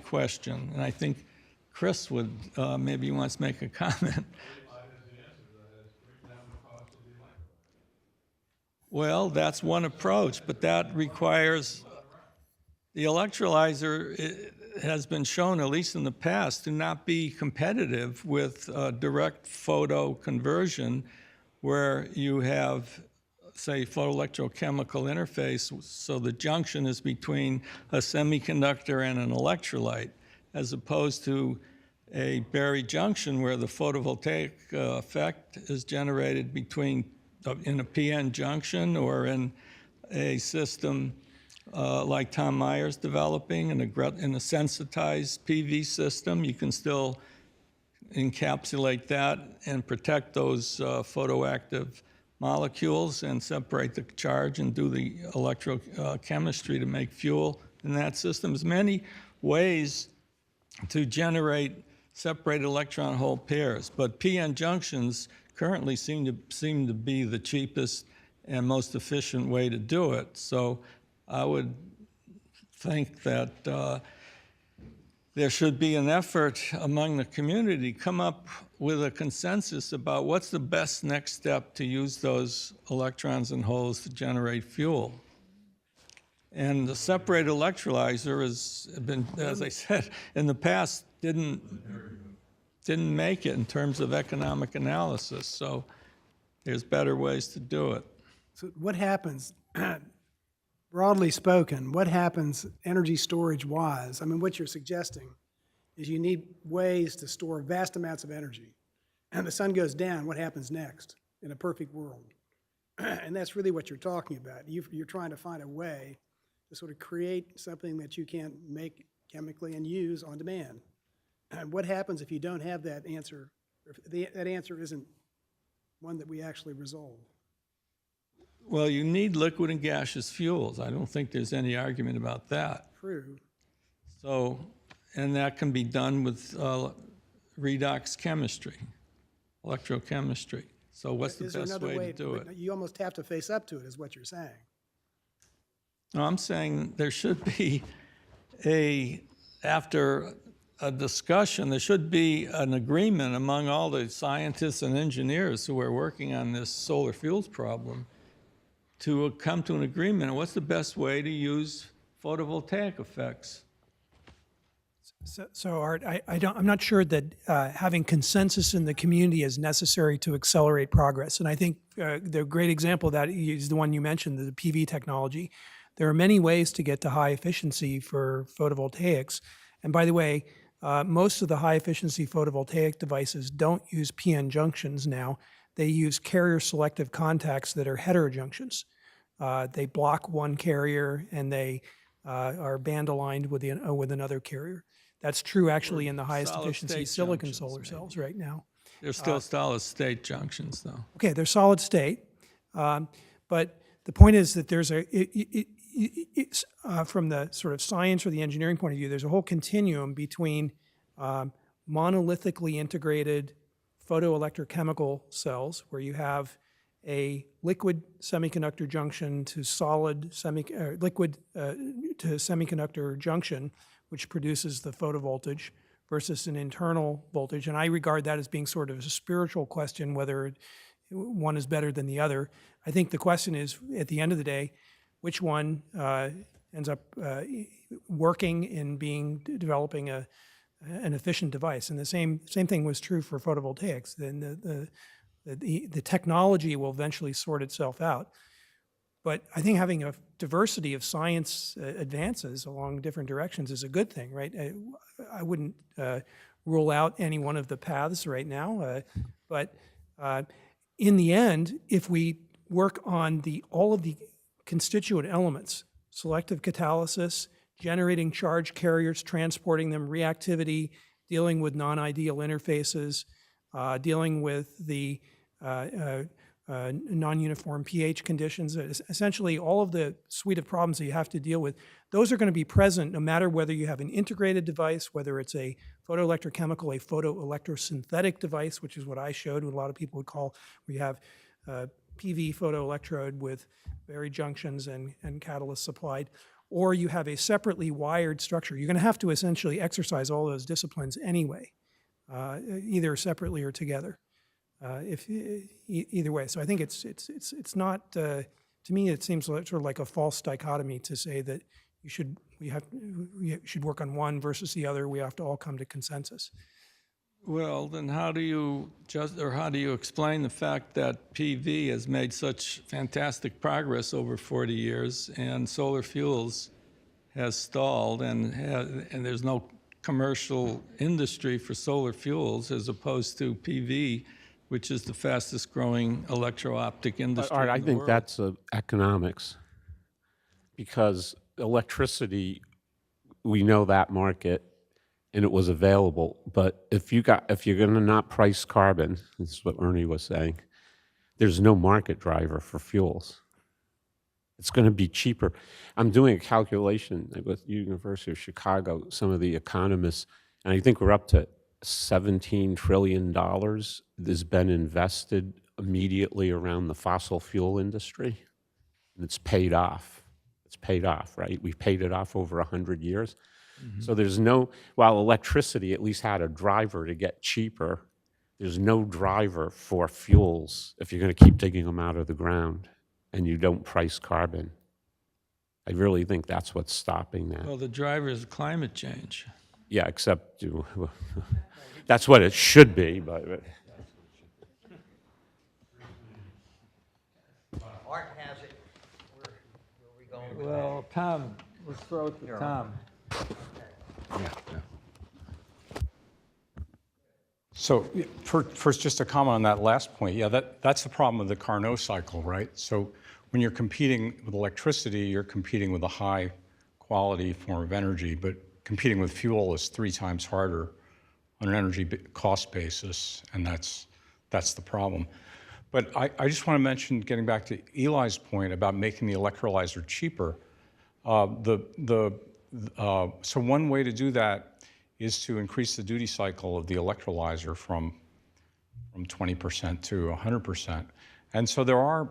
question, and I think Chris would, maybe he wants to make a comment. Well, that's one approach, but that requires, the electrolyzer has been shown, at least in the past, to not be competitive with direct photo conversion, where you have, say, photoelectrochemical interface, so the junction is between a semiconductor and an electrolyte, as opposed to a buried junction where the photovoltaic effect is generated between in a PN junction or in a system like Tom Meyer's developing in a sensitized PV system. You can still encapsulate that and protect those photoactive molecules and separate the charge and do the electrochemistry to make fuel in that system. There's many ways to generate separated electron hole pairs, but PN junctions currently seem to be the cheapest and most efficient way to do it. So I would think that there should be an effort among the community to come up with a consensus about what's the best next step to use those electrons and holes to generate fuel. And the separated electrolyzer has been, as I said, in the past didn't make it in terms of economic analysis. So there's better ways to do it. So what happens, broadly spoken, what happens energy storage-wise? I mean, what you're suggesting is you need ways to store vast amounts of energy. And the sun goes down, what happens next in a perfect world? And that's really what you're talking about. You're trying to find a way to sort of create something that you can make chemically and use on demand. And what happens if you don't have that answer, or if that answer isn't one that we actually resolve? Well, you need liquid and gaseous fuels. I don't think there's any argument about that. True. So, and that can be done with redox chemistry, electrochemistry. So what's the best way to do it? You almost have to face up to it, is what you're saying. No, I'm saying there should be after a discussion, there should be an agreement among all the scientists and engineers who are working on this solar fuels problem to come to an agreement on what's the best way to use photovoltaic effects. So Art, I'm not sure that having consensus in the community is necessary to accelerate progress. And I think the great example of that is the one you mentioned, the PV technology. There are many ways to get to high efficiency for photovoltaics. And by the way, most of the high efficiency photovoltaic devices don't use PN junctions now. They use carrier selective contacts that are heterojunctions. They block one carrier and they are band aligned with another carrier. That's true actually in the highest efficiency silicon solar cells right now. They're still solid state junctions though. Okay, they're solid state. But the point is that there's from the sort of science or the engineering point of view, there's a whole continuum between monolithically integrated photoelectrochemical cells where you have a liquid semiconductor junction to liquid to semiconductor junction, which produces the photovoltage, versus an internal voltage. And I regard that as being sort of a spiritual question, whether one is better than the other. I think the question is, at the end of the day, which one ends up working in developing an efficient device. And the same thing was true for photovoltaics. Then the technology will eventually sort itself out. But I think having a diversity of science advances along different directions is a good thing, right? I wouldn't rule out any one of the paths right now, but in the end, if we work on all of the constituent elements, selective catalysis, generating charge carriers, transporting them, reactivity, dealing with non-ideal interfaces, dealing with the non-uniform pH conditions, essentially all of the suite of problems that you have to deal with, those are going to be present no matter whether you have an integrated device, whether it's a photoelectrochemical, a photoelectrosynthetic device, which is what I showed, what a lot of people would call, where you have PV photoelectrode with buried junctions and catalysts supplied, or you have a separately wired structure. You're going to have to essentially exercise all those disciplines anyway, either separately or together. Either way, so I think it's not. To me, it seems sort of like a false dichotomy to say that we should work on one versus the other. We have to all come to consensus. Well, then how do you explain the fact that PV has made such fantastic progress over 40 years and solar fuels has stalled and there's no commercial industry for solar fuels as opposed to PV, which is the fastest growing electro-optic industry Art, in I the think world? that's economics, because electricity, we know that market, and it was available. But if you're going to not price carbon, this is what Ernie was saying, there's no market driver for fuels. It's going to be cheaper. I'm doing a calculation with University of Chicago, some of the economists, and I think we're up to $17 trillion has been invested immediately around the fossil fuel industry, and it's paid off. It's paid off, right? We've paid it off over 100 years. So there's no, while electricity at least had a driver to get cheaper, there's no driver for fuels if you're going to keep digging them out of the ground and you don't price carbon. I really think that's what's stopping that. Well, the driver is climate change. Yeah, except that's what it should be, but Art has it. Where are we going with Well, Tom, let's throw it to Tom. So first, just a comment on that last point. Yeah, that's the problem with the Carnot cycle, right? So when you're competing with electricity, you're competing with a high quality form of energy, but competing with fuel is 3 times harder on an energy cost basis, and that's the problem. But I just want to mention, getting back to Eli's point about making the electrolyzer cheaper, so one way to do that is to increase the duty cycle of the electrolyzer from 20% to 100%. And so there are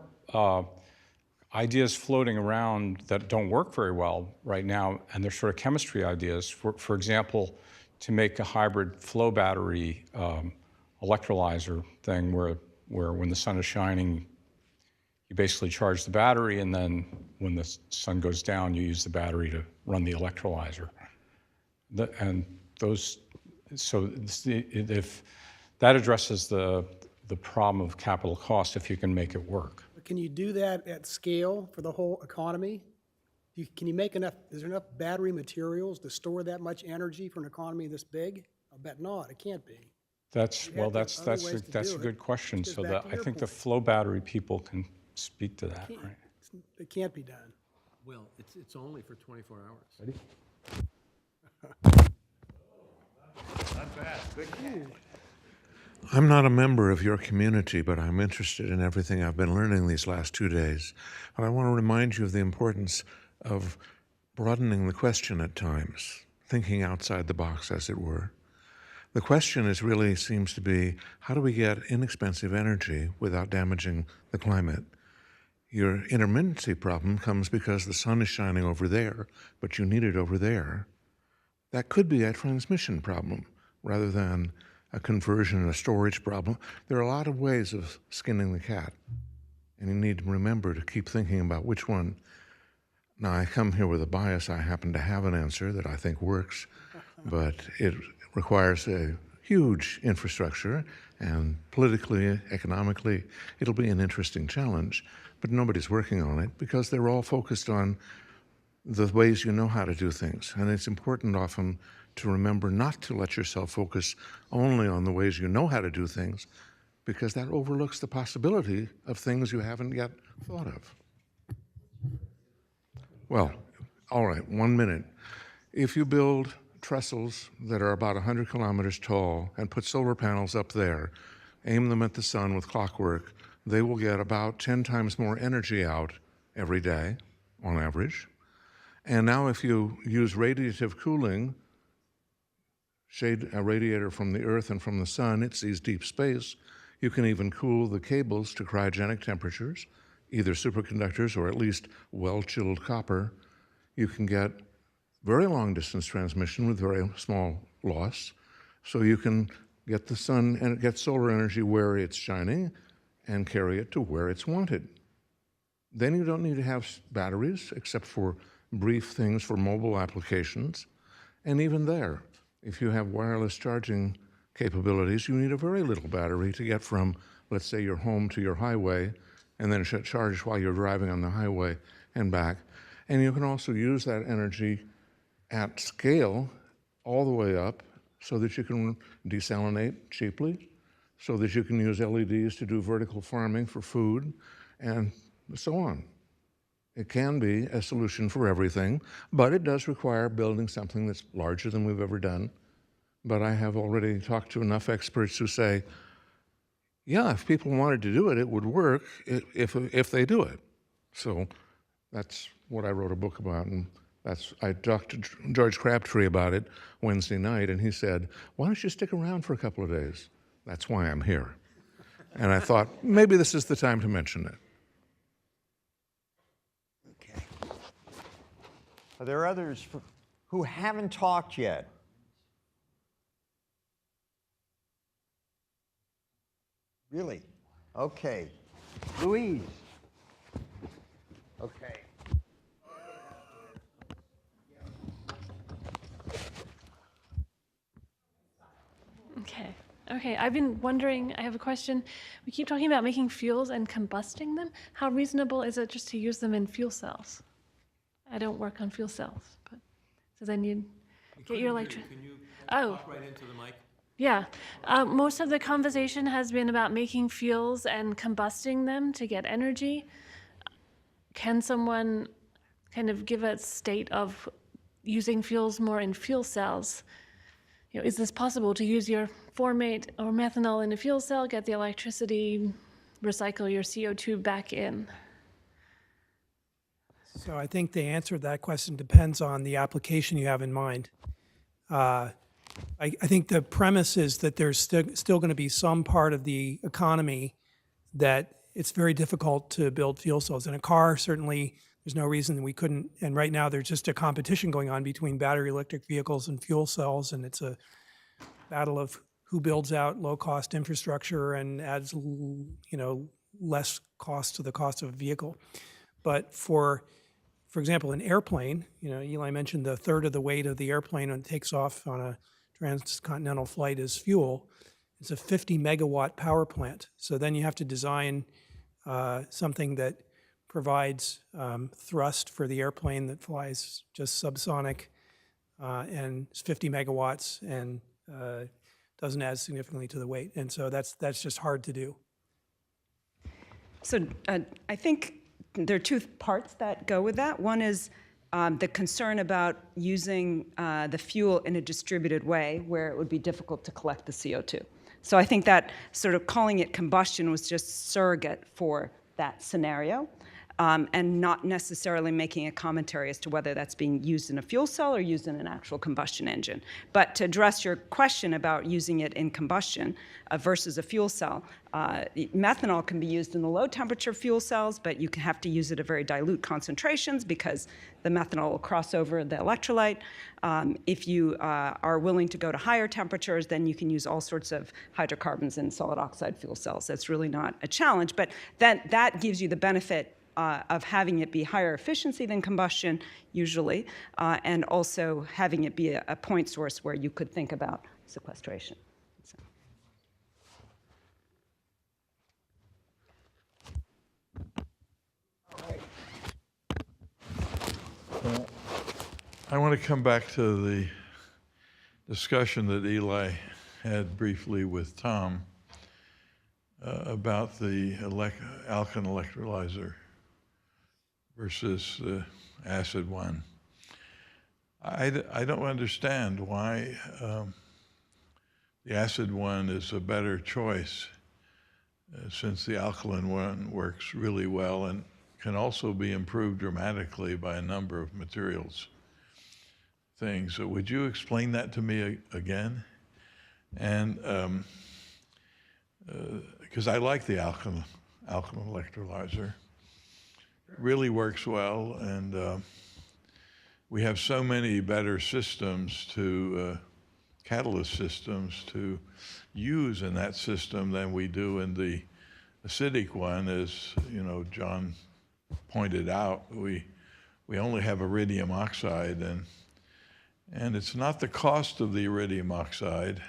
ideas floating around that don't work very well right now, and they're sort of chemistry ideas. For example, to make a hybrid flow battery electrolyzer thing where when the sun is shining, you basically charge the battery, and then when the sun goes down, you use the battery to run the electrolyzer. If that addresses the problem of capital cost, if you can make it work. But can you do that at scale for the whole economy? Can you make enough, is there enough battery materials to store that much energy for an economy this big? I'll bet not, it can't be. That's a good question. So I think the flow battery people can speak to that, right? It can't be done. Well, it's only for 24 hours. Ready? Not bad. Good catch. I'm not a member of your community, but I'm interested in everything I've been learning these last 2 days. And I want to remind you of the importance of broadening the question at times, thinking outside the box, as it were. The question really seems to be, how do we get inexpensive energy without damaging the climate? Your intermittency problem comes because the sun is shining over there, but you need it over there. That could be a transmission problem rather than a conversion and a storage problem. There are a lot of ways of skinning the cat, and you need to remember to keep thinking about which one. Now, I come here with a bias. I happen to have an answer that I think works, but it requires a huge infrastructure, and politically, economically, it'll be an interesting challenge. But nobody's working on it because they're all focused on the ways you know how to do things. And it's important often to remember not to let yourself focus only on the ways you know how to do things, because that overlooks the possibility of things you haven't yet thought of. Well, all right, 1 minute. If you build trestles that are about 100 kilometers tall and put solar panels up there, aim them at the sun with clockwork, they will get about 10 times more energy out every day on average. And now if you use radiative cooling, shade a radiator from the earth and from the sun, it sees deep space. You can even cool the cables to cryogenic temperatures, either superconductors or at least well-chilled copper. You can get very long distance transmission with very small loss. So you can get the sun and get solar energy where it's shining and carry it to where it's wanted. Then you don't need to have batteries except for brief things for mobile applications. And even there, if you have wireless charging capabilities, you need a very little battery to get from, let's say, your home to your highway, and then charge while you're driving on the highway and back. And you can also use that energy at scale all the way up so that you can desalinate cheaply, so that you can use LEDs to do vertical farming for food, and so on. It can be a solution for everything, but it does require building something that's larger than we've ever done. But I have already talked to enough experts who say, yeah, if people wanted to do it, it would work if they do it. So that's what I wrote a book about, and I talked to George Crabtree about it Wednesday night, and he said, why don't you stick around for a couple of days? That's why I'm here. And I thought, maybe this is the time to mention it. Okay. Are there others who haven't talked yet? Really? Okay. Louise. Okay. Okay, I've been wondering, I have a question. We keep talking about making fuels and combusting them. How reasonable is it just to use them in fuel cells? I don't work on fuel cells, but it says I need get your electric. Can you talk right into the mic? Yeah, most of the conversation has been about making fuels and combusting them to get energy. Can someone kind of give a state of using fuels more in fuel cells? You know, is this possible to use your formate or methanol in a fuel cell, get the electricity, recycle your CO2 back in? So I think the answer to that question depends on the application you have in mind. I think the premise is that there's still going to be some part of the economy that it's very difficult to build fuel cells. In a car, certainly, there's no reason we couldn't. And right now, there's just a competition going on between battery electric vehicles and fuel cells, and it's a battle of who builds out low-cost infrastructure and adds, less cost to the cost of a vehicle. But for example, an airplane, Eli mentioned the third of the weight of the airplane when it takes off on a transcontinental flight is fuel. It's a 50 megawatt power plant. So then you have to design something that provides thrust for the airplane that flies just subsonic and is 50 megawatts and doesn't add significantly to the weight. And so that's just hard to do. So I think there are two parts that go with that. One is the concern about using the fuel in a distributed way where it would be difficult to collect the CO2. So I think that sort of calling it combustion was just surrogate for that scenario. And not necessarily making a commentary as to whether that's being used in a fuel cell or used in an actual combustion engine. But to address your question about using it in combustion versus a fuel cell, methanol can be used in the low temperature fuel cells, but you have to use it at very dilute concentrations because the methanol will cross over the electrolyte. If you are willing to go to higher temperatures, then you can use all sorts of hydrocarbons in solid oxide fuel cells. That's really not a challenge, but that gives you the benefit of having it be higher efficiency than combustion, usually, and also having it be a point source where you could think about sequestration. So. I want to come back to the discussion that Eli had briefly with Tom about the alkaline electrolyzer versus the acid one. I don't understand why the acid one is a better choice since the alkaline one works really well and can also be improved dramatically by a number of materials things. So would you explain that to me again? And because I like the alkaline electrolyzer. It really works well, and we have so many better systems to, catalyst systems to use in that system than we do in the acidic one. As you know, John pointed out, we only have iridium oxide, and it's not the cost of the iridium oxide.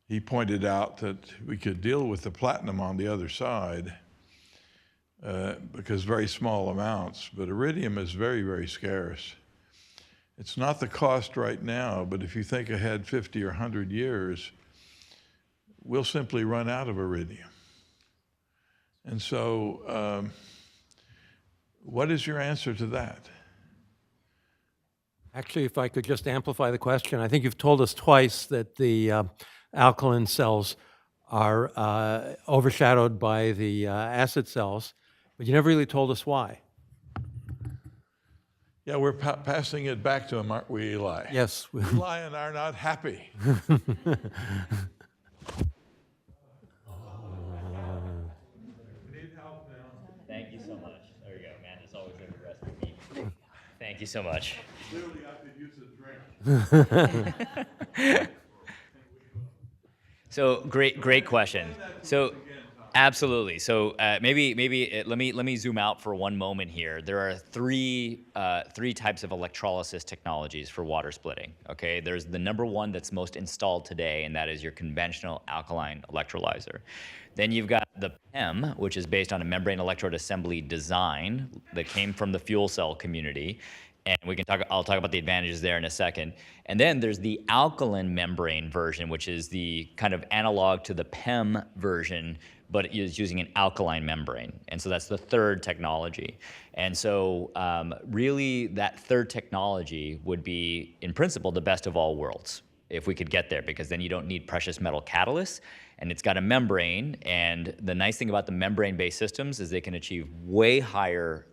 He pointed out that we could deal with the platinum on the other side because very small amounts, but iridium is very, very scarce. It's not the cost right now, but if you think ahead 50 or 100 years, we'll simply run out of iridium. And so what is your answer to that? Actually, if I could just amplify the question, I think you've told us twice that the alkaline cells are overshadowed by the acid cells, but you never really told us why. Yeah, we're passing it back to him, aren't we, Eli? Yes. Eli and I are not happy. Thank you so much. There you go, man. It's always there for the rest of the meeting. Thank you so much. Clearly, I could use a drink. So great question. So absolutely. So maybe let me zoom out for one moment here. There are three types of electrolysis technologies for water splitting. Okay, there's the number one that's most installed today, and that is your conventional alkaline electrolyzer. Then you've got the PEM, which is based on a membrane electrode assembly design that came from the fuel cell community. And I'll talk about the advantages there in a second. And then there's the alkaline membrane version, which is the kind of analog to the PEM version, but it is using an alkaline membrane. And so that's the third technology. And so really that third technology would be, in principle, the best of all worlds, if we could get there, because then you don't need precious metal catalysts, and it's got a membrane. And the nice thing about the membrane-based systems is they can achieve way higher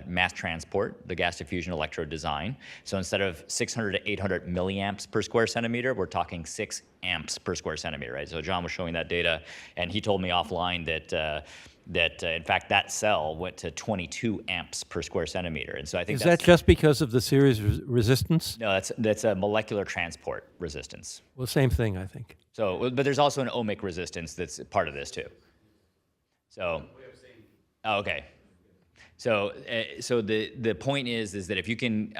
mass transport, the gas diffusion electrode design. So instead of 600 to 800 milliamps per square centimeter, we're talking 6 amps per square centimeter, right? So John was showing that data, and he told me offline that in fact that cell went to 22 amps per square centimeter. And so I think is that just because of the series resistance? No, that's a molecular transport resistance. Well, same thing, I think. So, but there's also an ohmic resistance that's part of this too. So, okay. So the point is that if you can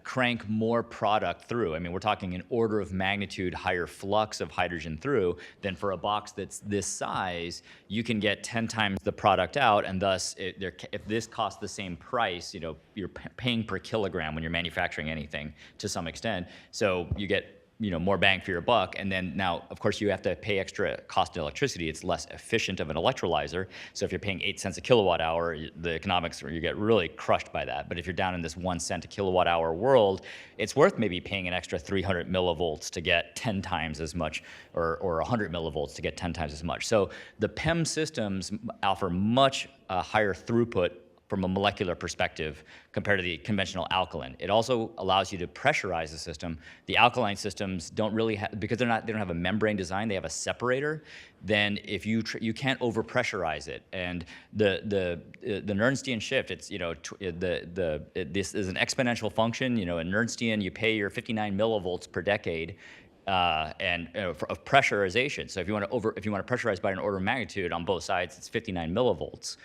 crank more product through, I mean, we're talking an order of magnitude higher flux of hydrogen through, then for a box that's this size, you can get 10 times the product out, and thus, if this costs the same price, you know, you're paying per kilogram when you're manufacturing anything to some extent, so you get more bang for your buck. And then now, of course, you have to pay extra cost in electricity. It's less efficient of an electrolyzer. So if you're paying 8 cents a kilowatt hour, the economics, you get really crushed by that. But if you're down in this 1 cent a kilowatt hour world, it's worth maybe paying an extra 300 millivolts to get 10 times as much, or 100 millivolts to get 10 times as much. So the PEM systems offer much higher throughput from a molecular perspective compared to the conventional alkaline. It also allows you to pressurize the system. The alkaline systems don't really have, because they don't have a membrane design, they have a separator. Then if you can't overpressurize it, and the Nernstian shift, it's this is an exponential function. In Nernstian, you pay your 59 millivolts per decade. Of pressurization. So if you want to pressurize by an order of magnitude on both sides, it's 59 millivolts,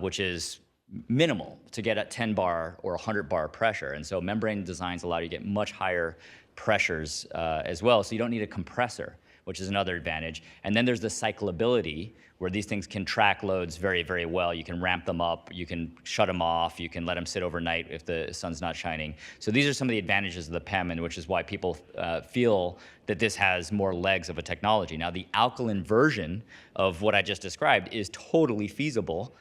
which is minimal to get at 10 bar or 100 bar pressure. And so membrane designs allow you to get much higher pressures as well. So you don't need a compressor, which is another advantage. And then there's the cyclability, where these things can track loads very, very well. You can ramp them up, you can shut them off, you can let them sit overnight if the sun's not shining. So these are some of the advantages of the PEM, and which is why people feel that this has more legs of a technology. Now, the alkaline version of what I just described is totally feasible.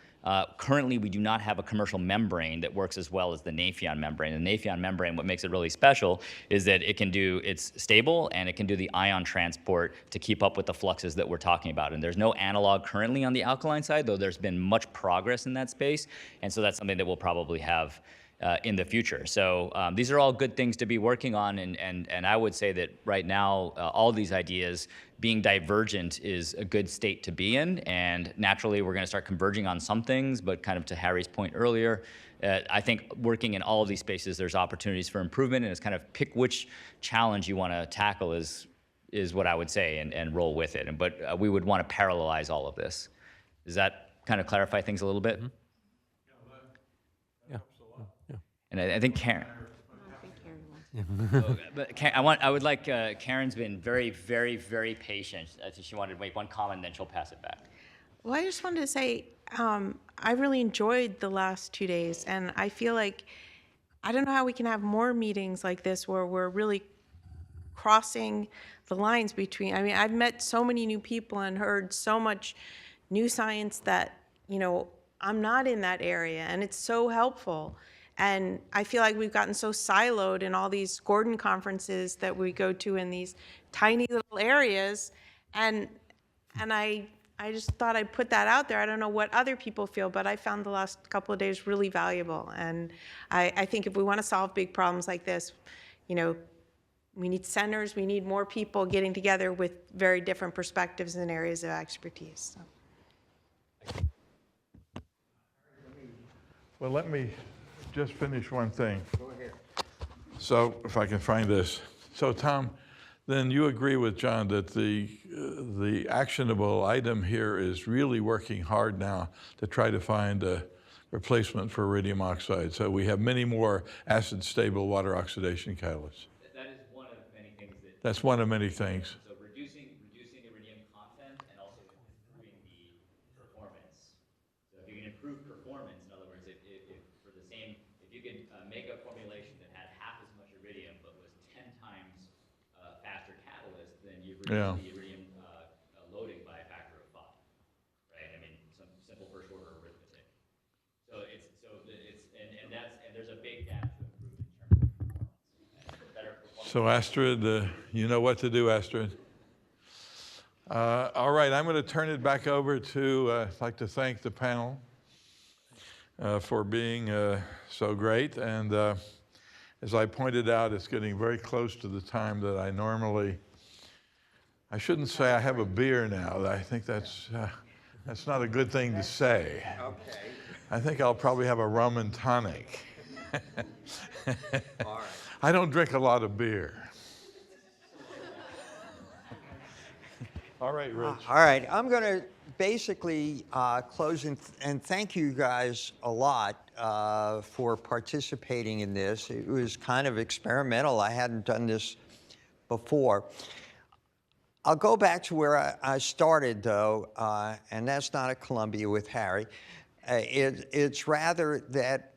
Currently, we do not have a commercial membrane that works as well as the Nafion membrane. The Nafion membrane, what makes it really special is that it's stable and it can do the ion transport to keep up with the fluxes that we're talking about. And there's no analog currently on the alkaline side, though there's been much progress in that space. And so that's something that we'll probably have in the future. So these are all good things to be working on, and I would say that right now, all these ideas being divergent is a good state to be in, and naturally we're gonna start converging on some things, but kind of to Harry's point earlier, I think working in all of these spaces, there's opportunities for improvement, and it's kind of pick which challenge you wanna tackle is what I would say, and roll with it. But we would wanna parallelize all of this. Does that kind of clarify things a little bit? Yeah. And I think Karen. But I would like, Karen's been very, very, very patient. I think she wanted to make one comment, then she'll pass it back. Well, I just wanted to say, I really enjoyed the last 2 days, and I feel like, I don't know how we can have more meetings like this where we're really crossing the lines between, I mean, I've met so many new people and heard so much new science that, you know, I'm not in that area, and it's so helpful. And I feel like we've gotten so siloed in all these Gordon conferences that we go to in these tiny little areas. And I just thought I'd put that out there. I don't know what other people feel, but I found the last couple of days really valuable. And I think if we want to solve big problems like this, you know, we need centers, we need more people getting together with very different perspectives and areas of expertise. So. Well, let me just finish one thing. Go ahead. So if I can find this. So Tom, then you agree with John that the actionable item here is really working hard now to try to find a replacement for iridium oxide. So we have many more acid-stable water oxidation catalysts. That is one of many things that... That's one of many things. So reducing iridium content and also improving the performance. So if you can improve performance, in other words, if you could make a formulation that had half as much iridium but was 10 times faster catalyst, then you've reduced the iridium loading by a factor of 5, right? I mean, some simple first order arithmetic. So there's a big gap to improve in terms of performance. Better performance. So Astrid, you know what to do, Astrid. All right, I'm going to turn it back over to, I'd like to thank the panel for being so great. And as I pointed out, it's getting very close to the time that I normally, I shouldn't say I have a beer now. I think that's not a good thing to say. Okay. I think I'll probably have a rum and tonic. All right. I don't drink a lot of beer. All right, Rich. All right, I'm going to basically close and thank you guys a lot for participating in this. It was kind of experimental. I hadn't done this before. I'll go back to where I started, though, and that's not at Columbia with Harry. It's rather that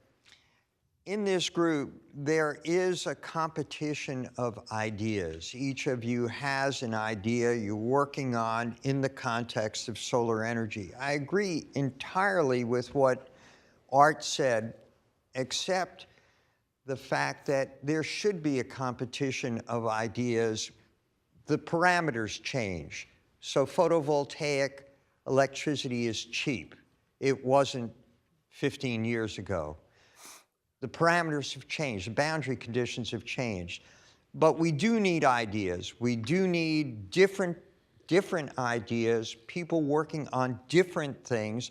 in this group, there is a competition of ideas. Each of you has an idea you're working on in the context of solar energy. I agree entirely with what Art said, except the fact that there should be a competition of ideas. The parameters change. So photovoltaic electricity is cheap. It wasn't 15 years ago. The parameters have changed, the boundary conditions have changed. But we do need ideas. We do need different ideas, people working on different things,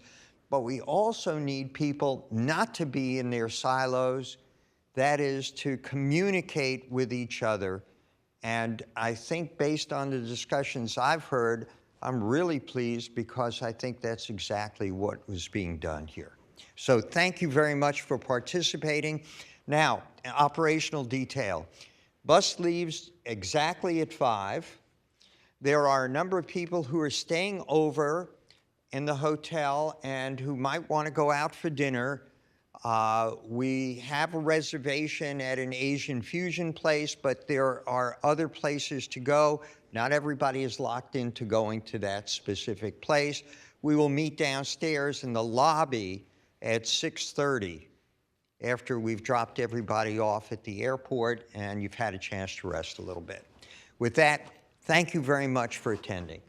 but we also need people not to be in their silos, that is, to communicate with each other. And I think based on the discussions I've heard, I'm really pleased because I think that's exactly what was being done here. So thank you very much for participating. Now, operational detail. Bus leaves exactly at 5. There are a number of people who are staying over in the hotel and who might want to go out for dinner. We have a reservation at an Asian fusion place, but there are other places to go. Not everybody is locked into going to that specific place. We will meet downstairs in the lobby at 6:30 after we've dropped everybody off at the airport and you've had a chance to rest a little bit. With that, thank you very much for attending.